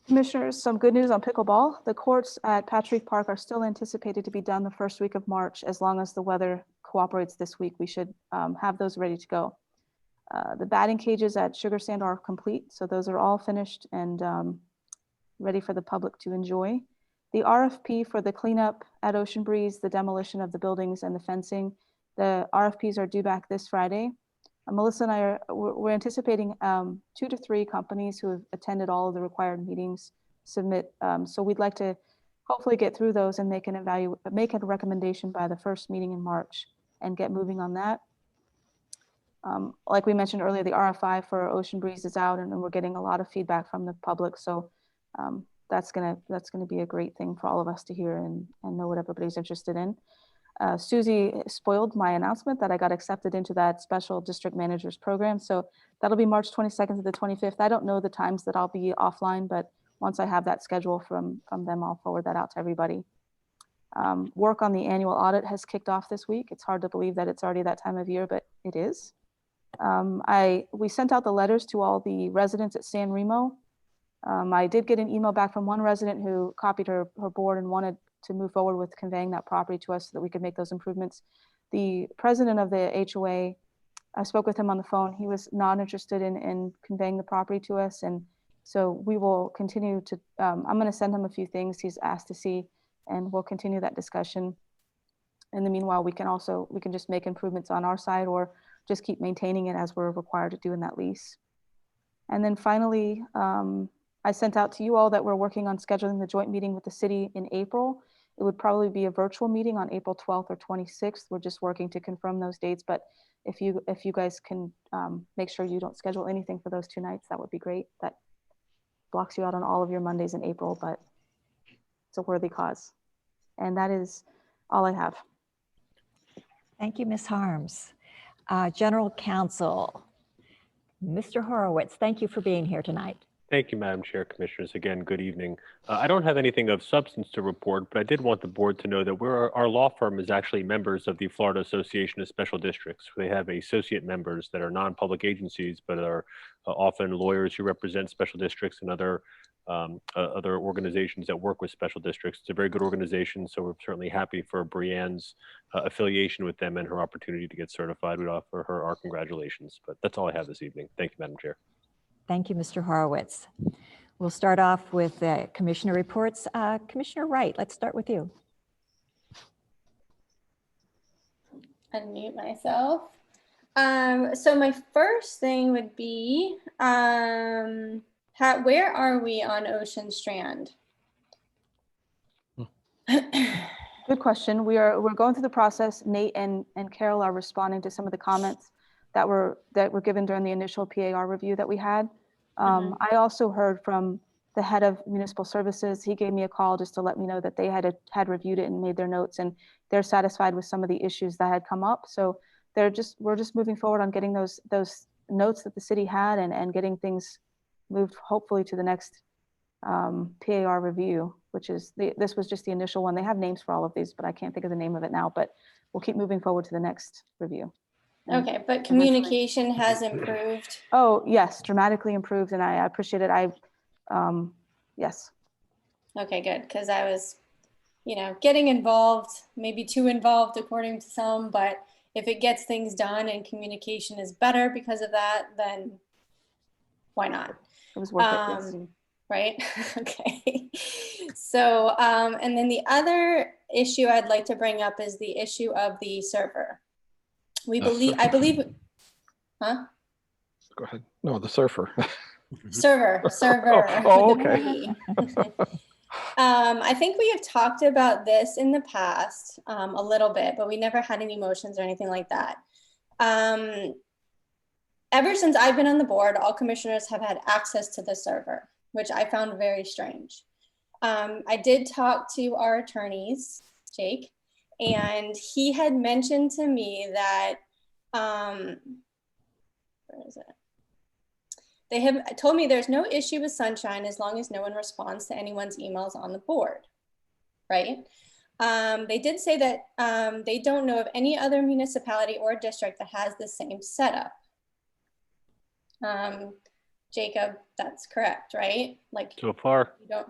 Commissioners, some good news on pickleball. The courts at Patrick Park are still anticipated to be done the first week of March. As long as the weather cooperates this week, we should have those ready to go. The batting cages at Sugar Sand are complete, so those are all finished and ready for the public to enjoy. The RFP for the cleanup at Ocean Breeze, the demolition of the buildings and the fencing, the RFPs are due back this Friday. Melissa and I we're anticipating 2 to 3 companies who have attended all of the required meetings submit. So we'd like to hopefully get through those and make a recommendation by the first meeting in March and get moving on that. Like we mentioned earlier, the RFI for Ocean Breeze is out, and we're getting a lot of feedback from the public. So that's gonna be a great thing for all of us to hear and know what everybody's interested in. Susie spoiled my announcement that I got accepted into that special district managers program. So that'll be March 22nd to the 25th. I don't know the times that I'll be offline, but once I have that schedule from them, I'll forward that out to everybody. Work on the annual audit has kicked off this week. It's hard to believe that it's already that time of year, but it is. We sent out the letters to all the residents at San Remo. I did get an email back from one resident who copied her board and wanted to move forward with conveying that property to us so that we could make those improvements. The president of the HOA, I spoke with him on the phone. He was not interested in conveying the property to us. And so we will continue to, I'm going to send him a few things he's asked to see, and we'll continue that discussion. In the meanwhile, we can just make improvements on our side or just keep maintaining it as we're required to do in that lease. And then finally, I sent out to you all that we're working on scheduling the joint meeting with the city in April. It would probably be a virtual meeting on April 12th or 26th. We're just working to confirm those dates, but if you guys can make sure you don't schedule anything for those 2 nights, that would be great. That blocks you out on all of your Mondays in April, but it's a worthy cause. And that is all I have. Thank you, Ms. Harms. General Counsel, Mr. Horowitz, thank you for being here tonight. Thank you, Madam Chair, Commissioners. Again, good evening. I don't have anything of substance to report, but I did want the board to know that our law firm is actually members of the Florida Association of Special Districts. They have associate members that are non-public agencies, but are often lawyers who represent special districts and other organizations that work with special districts. It's a very good organization, so we're certainly happy for Brianne's affiliation with them and her opportunity to get certified. We'd offer her our congratulations, but that's all I have this evening. Thank you, Madam Chair. Thank you, Mr. Horowitz. We'll start off with commissioner reports. Commissioner Wright, let's start with you. Unmute myself. So my first thing would be, where are we on Ocean Strand? Good question. We're going through the process. Nate and Carol are responding to some of the comments that were given during the initial PAR review that we had. I also heard from the head of municipal services. He gave me a call just to let me know that they had reviewed it and made their notes, and they're satisfied with some of the issues that had come up. So we're just moving forward on getting those notes that the city had and getting things moved hopefully to the next PAR review, which is this was just the initial one. They have names for all of these, but I can't think of the name of it now, but we'll keep moving forward to the next review. Okay, but communication has improved. Oh, yes, dramatically improved, and I appreciate it. Yes. Okay, good, because I was, getting involved, maybe too involved according to some, but if it gets things done and communication is better because of that, then why not? It was worth it, yes. Right? Okay. So, and then the other issue I'd like to bring up is the issue of the server. I believe, huh? Go ahead. No, the surfer. Server. Oh, okay. I think we have talked about this in the past a little bit, but we never had any motions or anything like that. Ever since I've been on the board, all commissioners have had access to the server, which I found very strange. I did talk to our attorneys, Jake, and he had mentioned to me that, where is it? They have told me there's no issue with Sunshine as long as no one responds to anyone's emails on the board, right? They did say that they don't know of any other municipality or district that has the same setup. Jacob, that's correct, right? Like so far, you don't,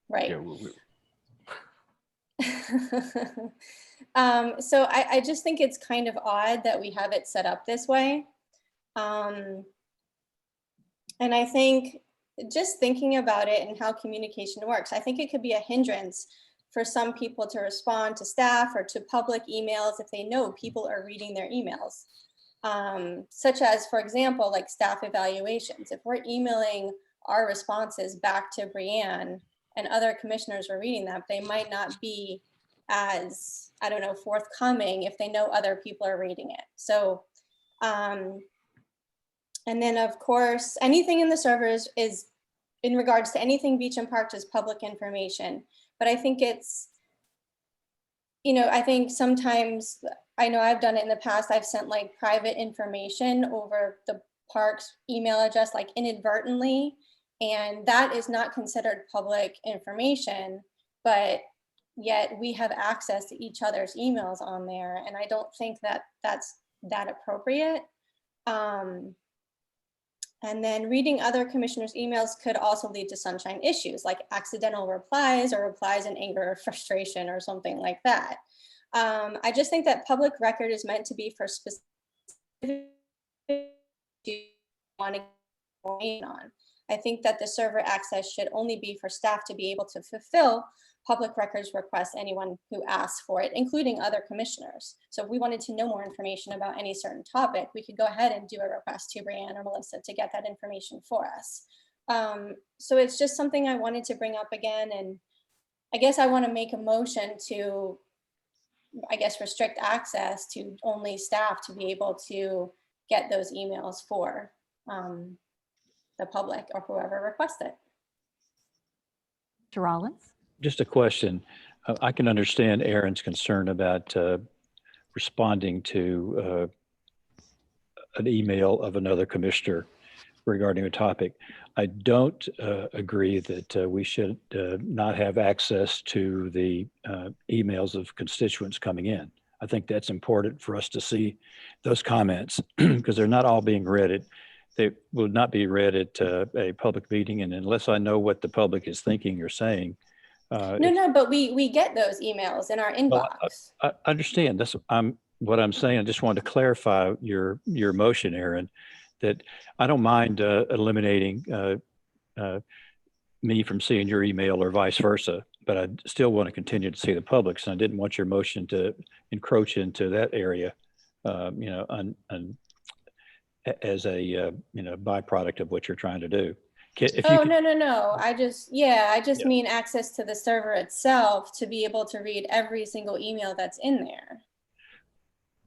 right? Yeah, So I just think it's kind of odd that we have it set up this way. And I think just thinking about it and how communication works, I think it could be a hindrance for some people to respond to staff or to public emails if they know people are reading their emails. Such as, for example, like staff evaluations. If we're emailing our responses back to Brianne and other commissioners are reading that, they might not be as, I don't know, forthcoming if they know other people are reading it. So, and then of course, anything in the servers is in regards to anything beach and parks is public information. But I think it's, I think sometimes, I know I've done it in the past, I've sent like private information over the park's email address, like inadvertently, and that is not considered public information, but yet we have access to each other's emails on there. And I don't think that that's that appropriate. And then reading other commissioners' emails could also lead to sunshine issues like accidental replies or replies in anger or frustration or something like that. I just think that public record is meant to be for specific you want to get on. I think that the server access should only be for staff to be able to fulfill public records requests anyone who asks for it, including other commissioners. So if we wanted to know more information about any certain topic, we could go ahead and do a request to Brianne or Melissa to get that information for us. So it's just something I wanted to bring up again, and I guess I want to make a motion to, I guess, restrict access to only staff to be able to get those emails for the public or whoever requests it. Mr. Rollins? Just a question. I can understand Aaron's concern about responding to an email of another commissioner regarding a topic. I don't agree that we should not have access to the emails of constituents coming in. I think that's important for us to see those comments because they're not all being read. They will not be read at a public meeting, and unless I know what the public is thinking or saying. No, but we get those emails in our inbox. Well, I understand. That's what I'm saying. I just wanted to clarify your motion, Aaron, that I don't mind eliminating me from seeing your email or vice versa, but I still want to continue to see the public's, and I didn't want your motion to encroach into that area, as a byproduct of what you're trying to do. No. I just mean access to the server itself to be able to read every single email that's in there.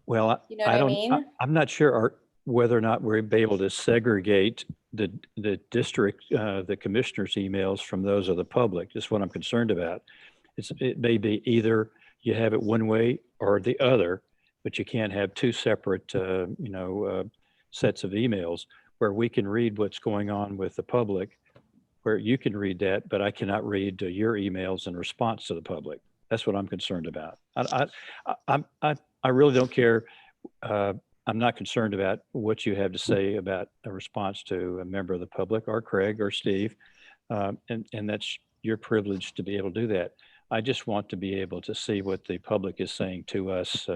Well, You know what I mean? I'm not sure whether or not we'll be able to segregate the district, the commissioner's emails from those of the public. That's what I'm concerned about. It may be either you have it one way or the other, but you can't have two separate, sets of emails where we can read what's going on with the public, where you can read that, but I cannot read your emails in response to the public. That's what I'm concerned about. I really don't care. I'm not concerned about what you have to say about a response to a member of the public or Craig or Steve. And that's your privilege to be able to do that. I just want to be able to see what the public is saying to us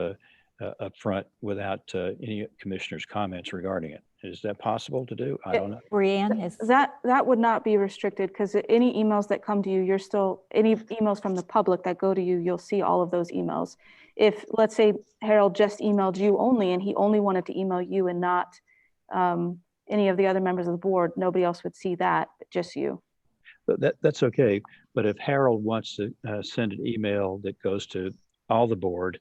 up front without any commissioner's comments regarding it. Is that possible to do? I don't know. Brianne, is That would not be restricted because any emails that come to you, any emails from the public that go to you, you'll see all of those emails. If, let's say, Harold just emailed you only and he only wanted to email you and not any of the other members of the board, nobody else would see that, but just you. But that's okay. But if Harold wants to send an email that goes to all the board,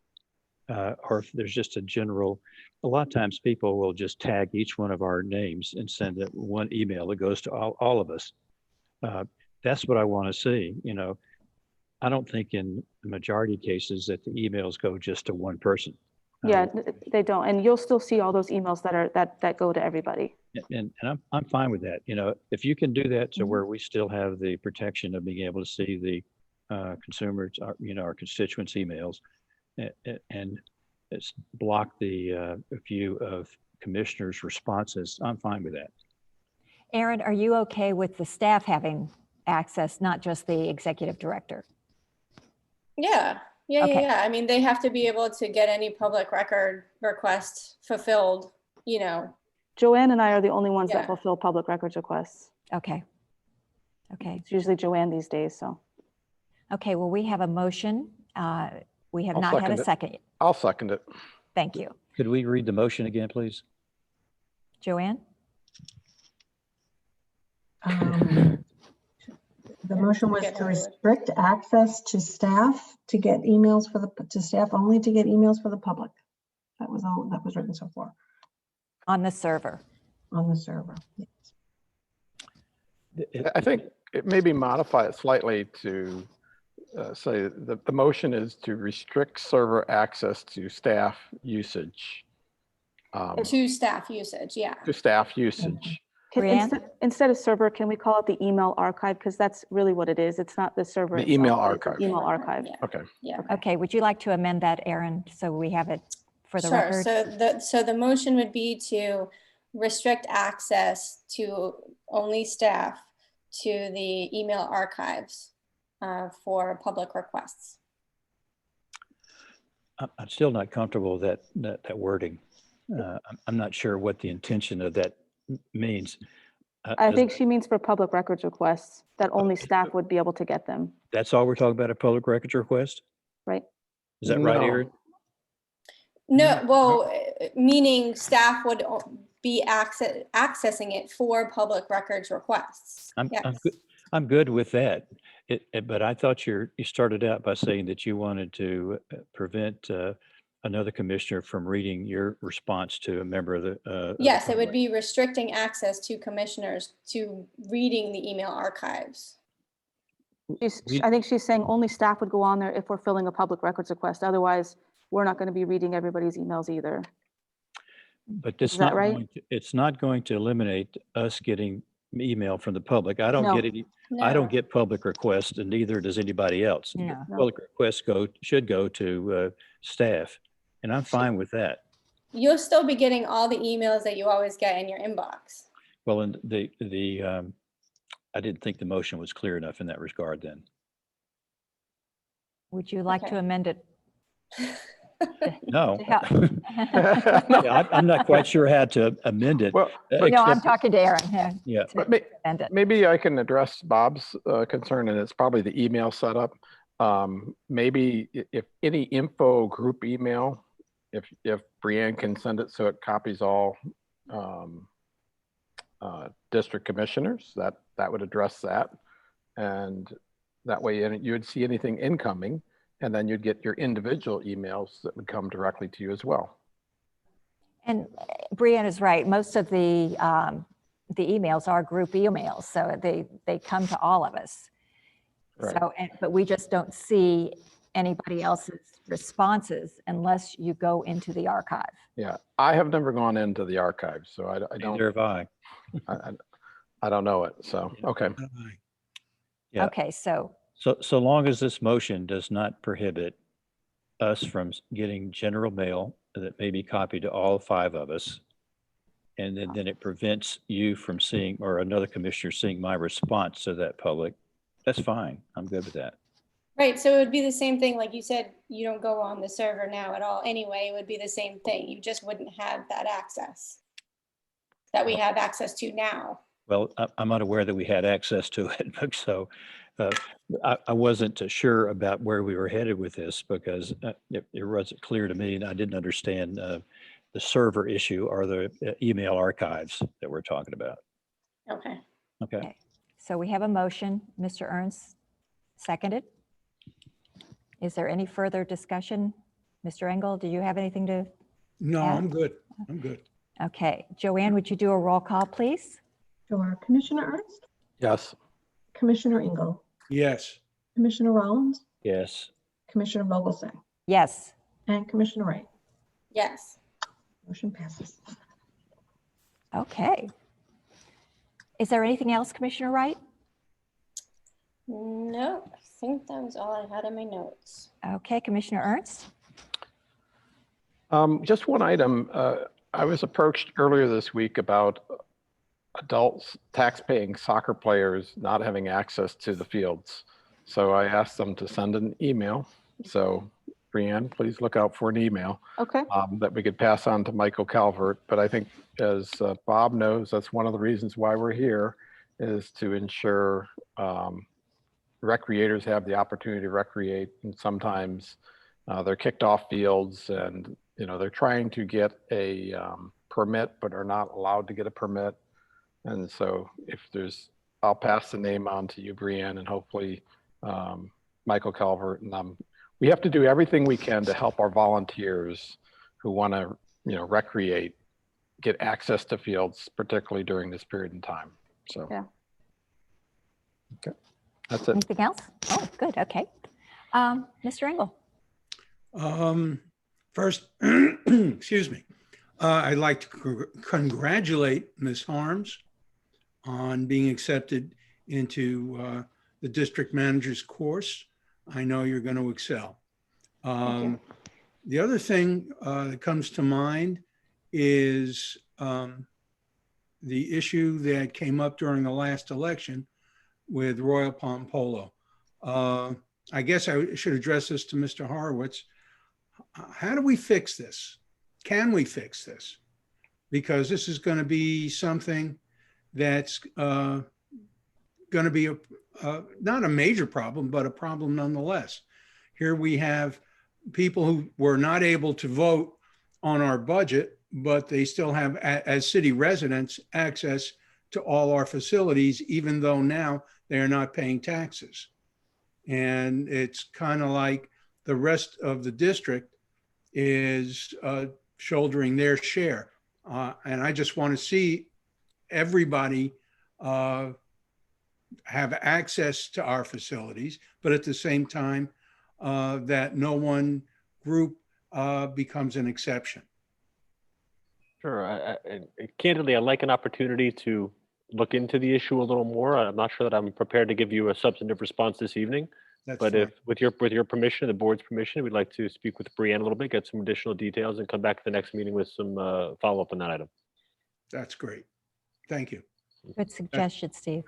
or if there's just a lot of times people will just tag each one of our names and send it one email that goes to all of us. That's what I want to see. I don't think in the majority of cases that the emails go just to one person. Yeah, they don't. And you'll still see all those emails that go to everybody. And I'm fine with that. If you can do that to where we still have the protection of being able to see the consumers, our constituents' emails, and it's block the view of commissioners' responses, I'm fine with that. Aaron, are you okay with the staff having access, not just the executive director? Yeah. Okay. I mean, they have to be able to get any public record request fulfilled, Joanne and I are the only ones that Yeah. fulfill public records requests. Okay. It's usually Joanne these days, so. Okay, well, we have a motion. We have I'll not had a second it. second. I'll second it. Thank you. Could we read the motion again, please? Joanne? The motion was to restrict access to staff to get emails to staff only to get emails for the public. That was all that was written so far On the server. on the server. Yes. I think it maybe modify it slightly to say that the motion is to restrict server access to staff usage. To staff usage, yeah. To staff usage. Instead of server, can we call it the email archive? Because that's really what it is. It's not the server. The itself, email it's an archive. Email archive. Yeah. Okay. Yeah. Okay, would you like to amend that, Aaron, so we have it for the record? So the motion would be to restrict access to only staff to the email archives for public requests. I'm still not comfortable with that wording. I'm not sure what the intention of that means. I think she means for public records requests that only staff would be able to get them. That's all we're talking about, a public records request? Right. Is that right, No. Aaron? No, well, meaning staff would be accessing it for public records requests. Yes. I'm good with that. But I thought you started out by saying that you wanted to prevent another commissioner from reading your response to a member of the. Yes, it would be restricting access to commissioners to reading the email archives. I think she's saying only staff would go on there if we're filling a public records request. Otherwise, we're not going to be reading everybody's emails either. But it's Is that not right? it's not going to eliminate us getting email from the public. I don't No. get any. I don't get public requests, and neither does anybody else. No. Public requests should go to staff, and I'm fine with that. You'll still be getting all the emails that you always get in your inbox. Well, and I didn't think the motion was clear enough in that regard then. Would you like to amend it? No. To help? Yeah, I'm not quite sure how to amend it. Well, No, I'm talking to Aaron. Yeah. But maybe I can address Bob's concern, and it's probably the email setup. Maybe if any info group email, if Brianne can send it so it copies all district commissioners, that would address that. And that way you would see anything incoming, and then you'd get your individual emails that would come directly to you as well. And Brianne is right. Most of the emails are group emails, so they come to all of us. Right. So, but we just don't see anybody else's responses unless you go into the archive. Yeah, I have never gone into the archive, so I don't. Neither have I. I don't know it. So okay. Yeah. Okay, so long as this motion does not prohibit us from getting general mail that may be copied to all 5 of us, and then it prevents you from seeing, or another commissioner seeing my response to that public, that's fine. I'm good with that. Right, so it would be the same thing, like you said, you don't go on the server now at all anyway, it would be the same thing. You just wouldn't have that access that we have access to now. Well, I'm unaware that we had access to it, so I wasn't sure about where we were headed with this because it wasn't clear to me, and I didn't understand the server issue or the email archives that we're talking about. Okay. Okay. so we have a motion. Mr. Ernst seconded. Is there any further discussion? Mr. Engel, do you have anything to No, add? I'm good. I'm good. Okay, Joanne, would you do a roll call, please? Sure. Commissioner Ernst, Yes. Commissioner Engel, Yes. Commissioner Rollins, Yes. Commissioner Vogelsang, Yes. and Commissioner Wright. Yes. Motion passes. Okay. Is there anything else, Commissioner Wright? No, I think that was all I had in my notes. Okay, Commissioner Ernst? Just one item. I was approached earlier this week about adults, tax-paying soccer players not having access to the fields. So I asked them to send an email. So Brianne, please look out for an email Okay. that we could pass on to Michael Calvert. But I think as Bob knows, that's one of the reasons why we're here is to ensure recreators have the opportunity to recreate, and sometimes they're kicked off fields and they're trying to get a permit but are not allowed to get a permit. And so I'll pass the name on to you, Brianne, and hopefully Michael Calvert. And we have to do everything we can to help our volunteers who want to recreate get access to fields, particularly during this period in time. So Yeah. Okay. That's it. Anything else? Oh, good. Okay. Mr. Engel. First, excuse me. I'd like to congratulate Ms. Harms on being accepted into the district manager's course. I know you're going to excel. The other thing that comes to mind is the issue that came up during the last election with Royal Palm Polo. I guess I should address this to Mr. Horowitz. How do we fix this? Can we fix this? Because this is going to be something that's going to be not a major problem, but a problem nonetheless. Here we have people who were not able to vote on our budget but they still have, as city residents, access to all our facilities, even though now they are not paying taxes. And it's kind of like the rest of the district is shouldering their share. And I just want to see everybody have access to our facilities, but at the same time, that no one group becomes an exception. Sure. Candidly, I'd like an opportunity to look into the issue a little more. I'm not sure that I'm prepared to give you a substantive response this evening. That's But fine. if, with your permission, the board's permission, we'd like to speak with Brianne a little bit, get some additional details, and come back to the next meeting with some follow-up on that item. That's great. Thank you. Good suggestion, Steve.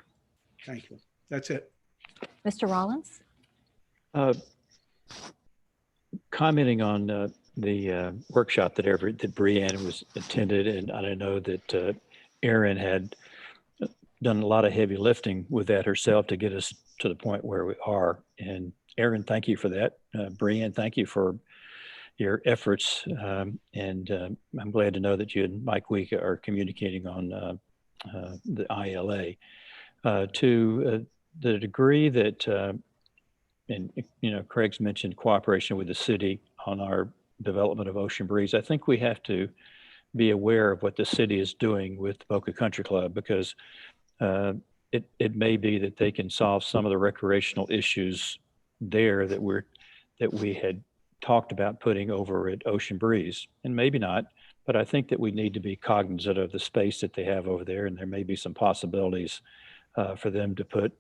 Thank you. That's it. Mr. Rollins? Commenting on the workshop that Brianne was attended, and I know that Erin had done a lot of heavy lifting with that herself to get us to the point where we are. And Erin, thank you for that. Brianne, thank you for your efforts. And I'm glad to know that you and Mike Week are communicating on the ILA. To the degree that, and Craig's mentioned cooperation with the city on our development of Ocean Breeze, I think we have to be aware of what the city is doing with Boca Country Club, because it may be that they can solve some of the recreational issues there that we had talked about putting over at Ocean Breeze, and maybe not, but I think that we need to be cognizant of the space that they have over there, and there may be some possibilities for them to put,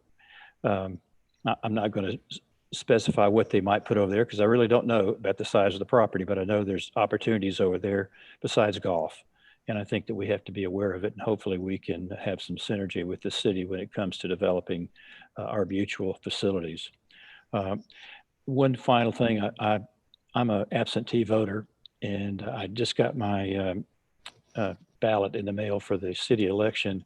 I'm not going to specify what they might put over there because I really don't know about the size of the property, but I know there's opportunities over there besides golf. And I think that we have to be aware of it, and hopefully we can have some synergy with the city when it comes to developing our mutual facilities. One final thing, I'm an absentee voter, and I just got my ballot in the mail for the city election.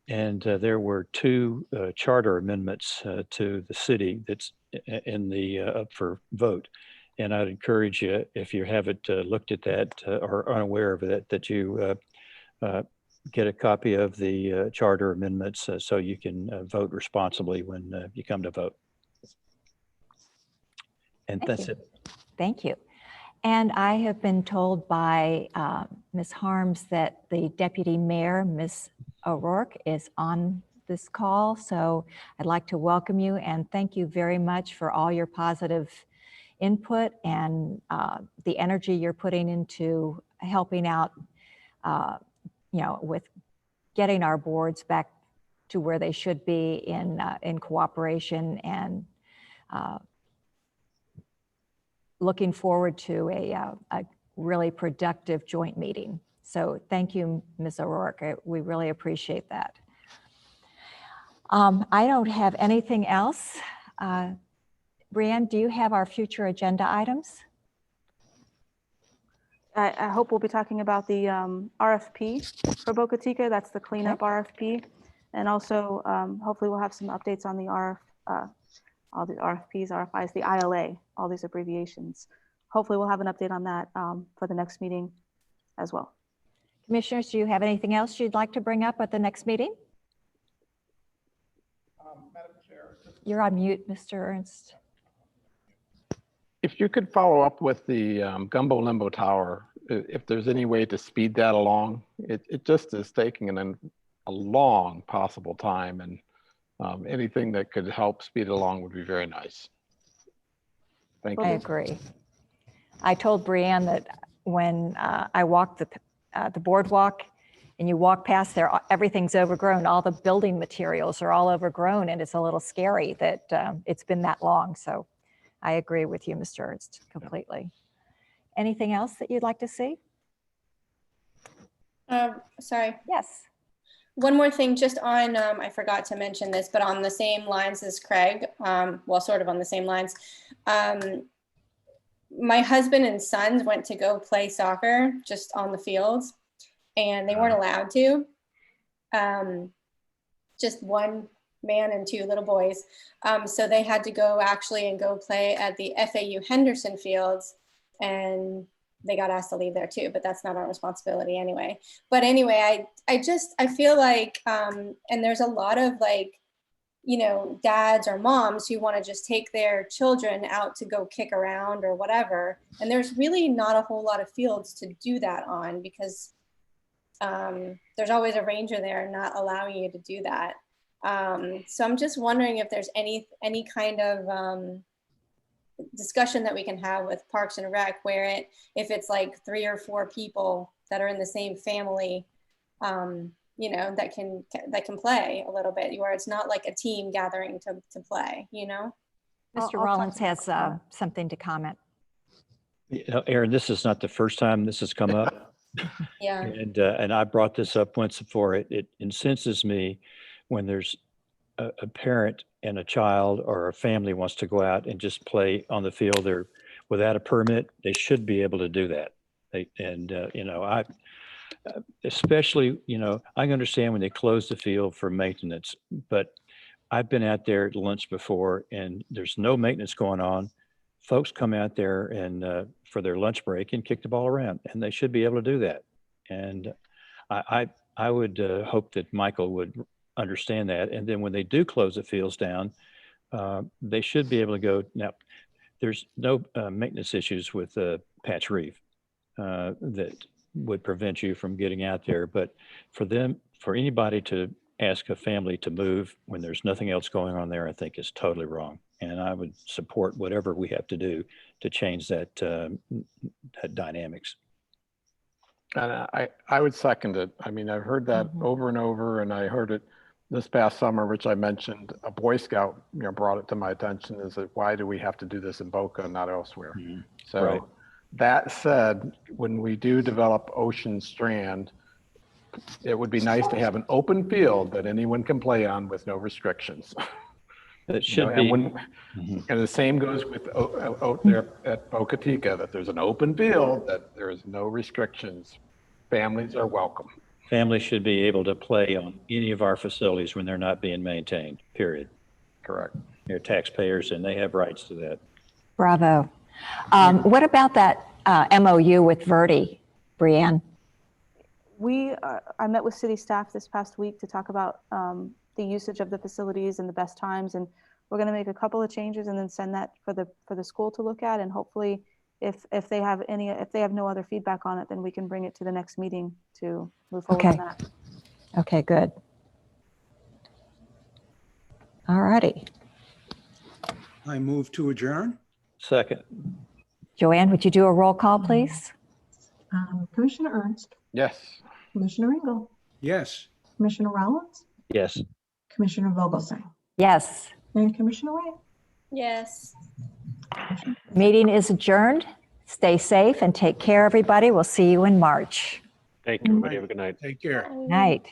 And there were two charter amendments to the city that's in the up for vote. And I'd encourage you, if you haven't looked at that or unaware of it, that you get a copy of the charter amendments so you can vote responsibly when you come to vote. And that's it. Thank you. And I have been told by Ms. Harms that the Deputy Mayor, Ms. O'Rourke, is on this call. So I'd like to welcome you and thank you very much for all your positive input and the energy you're putting into helping out, with getting our boards back to where they should be in cooperation, and looking forward to a really productive joint meeting. So thank you, Ms. O'Rourke. We really appreciate that. I don't have anything else. Brianne, do you have our future agenda items? I hope we'll be talking about the RFP for Boca Chica. That's the cleanup RFP. And also, hopefully we'll have some updates on the all the RFPs, RFIs, the ILA, all these abbreviations. Hopefully we'll have an update on that for the next meeting as well. Commissioners, do you have anything else you'd like to bring up at the next meeting? Madam Chair. You're on mute, Mr. Ernst. If you could follow up with the Gumbo Limbo Tower, if there's any way to speed that along, it just is taking a long possible time, and anything that could help speed it along would be very nice. Thank you. I agree. I told Brianne that when I walked the boardwalk and you walk past there, everything's overgrown. All the building materials are all overgrown, and it's a little scary that it's been that long. So I agree with you, Mr. Ernst, completely. Anything else that you'd like to see? Sorry. Yes. One more thing, just on, I forgot to mention this, but on the same lines as Craig, well, sort of on the same lines. My husband and sons went to go play soccer just on the fields, and they weren't allowed to. Just one man and two little boys. So they had to go actually and go play at the FAU Henderson fields, and they got asked to leave there too, but that's not our responsibility anyway. But anyway, I feel like, and there's a lot of like, you know, dads or moms who want to just take their children out to go kick around or whatever. And there's really not a whole lot of fields to do that on, because there's always a ranger there not allowing you to do that. So I'm just wondering if there's any kind of discussion that we can have with Parks and Rec, where if it's like 3 or 4 people that are in the same family, you know, that can play a little bit, where it's not like a team gathering to play, you know? Mr. Rollins has something to comment. You know, Aaron, this is not the first time this has come up. Yeah. And I brought this up once before. It incenses me when there's a parent and a child or a family wants to go out and just play on the field or without a permit. They should be able to do that. You know, especially, you know, I understand when they close the field for maintenance, but I've been out there at lunch before and there's no maintenance going on. Folks come out there and for their lunch break and kick the ball around, and they should be able to do that. And I would hope that Michael would understand that. And then when they do close the fields down, they should be able to go. Now, there's no maintenance issues with Patch Reef that would prevent you from getting out there. But for anybody to ask a family to move when there's nothing else going on there, I think is totally wrong. And I would support whatever we have to do to change that dynamics. And I would second it. I mean, I've heard that over and over, and I heard it this past summer, which I mentioned. A Boy Scout, you know, brought it to my attention, is that why do we have to do this in Boca and not elsewhere? So Right. That said, when we do develop Ocean Strand, it would be nice to have an open field that anyone can play on with no restrictions. It should be. And the same goes with out there at Boca Chica, that there's an open field, that there is no restrictions. Families are welcome. Families should be able to play on any of our facilities when they're not being maintained, period. Correct. They're taxpayers and they have rights to that. Bravo. What about that MOU with Verdi, Brianne? I met with city staff this past week to talk about the usage of the facilities and the best times, and we're going to make a couple of changes and then send that for the school to look at, and hopefully if they have no other feedback on it, then we can bring it to the next meeting to move forward on that. Okay, good. All righty. I move to adjourn. Second. Joanne, would you do a roll call, please? Commissioner Ernst, Yes. Commissioner Engel, Yes. Commissioner Rollins, Yes. Commissioner Vogelsang, Yes. and Commissioner Ray. Yes. Meeting is adjourned. Stay safe and take care, everybody. We'll see you in March. Thank you, everybody. Have a good night. Take care. Night.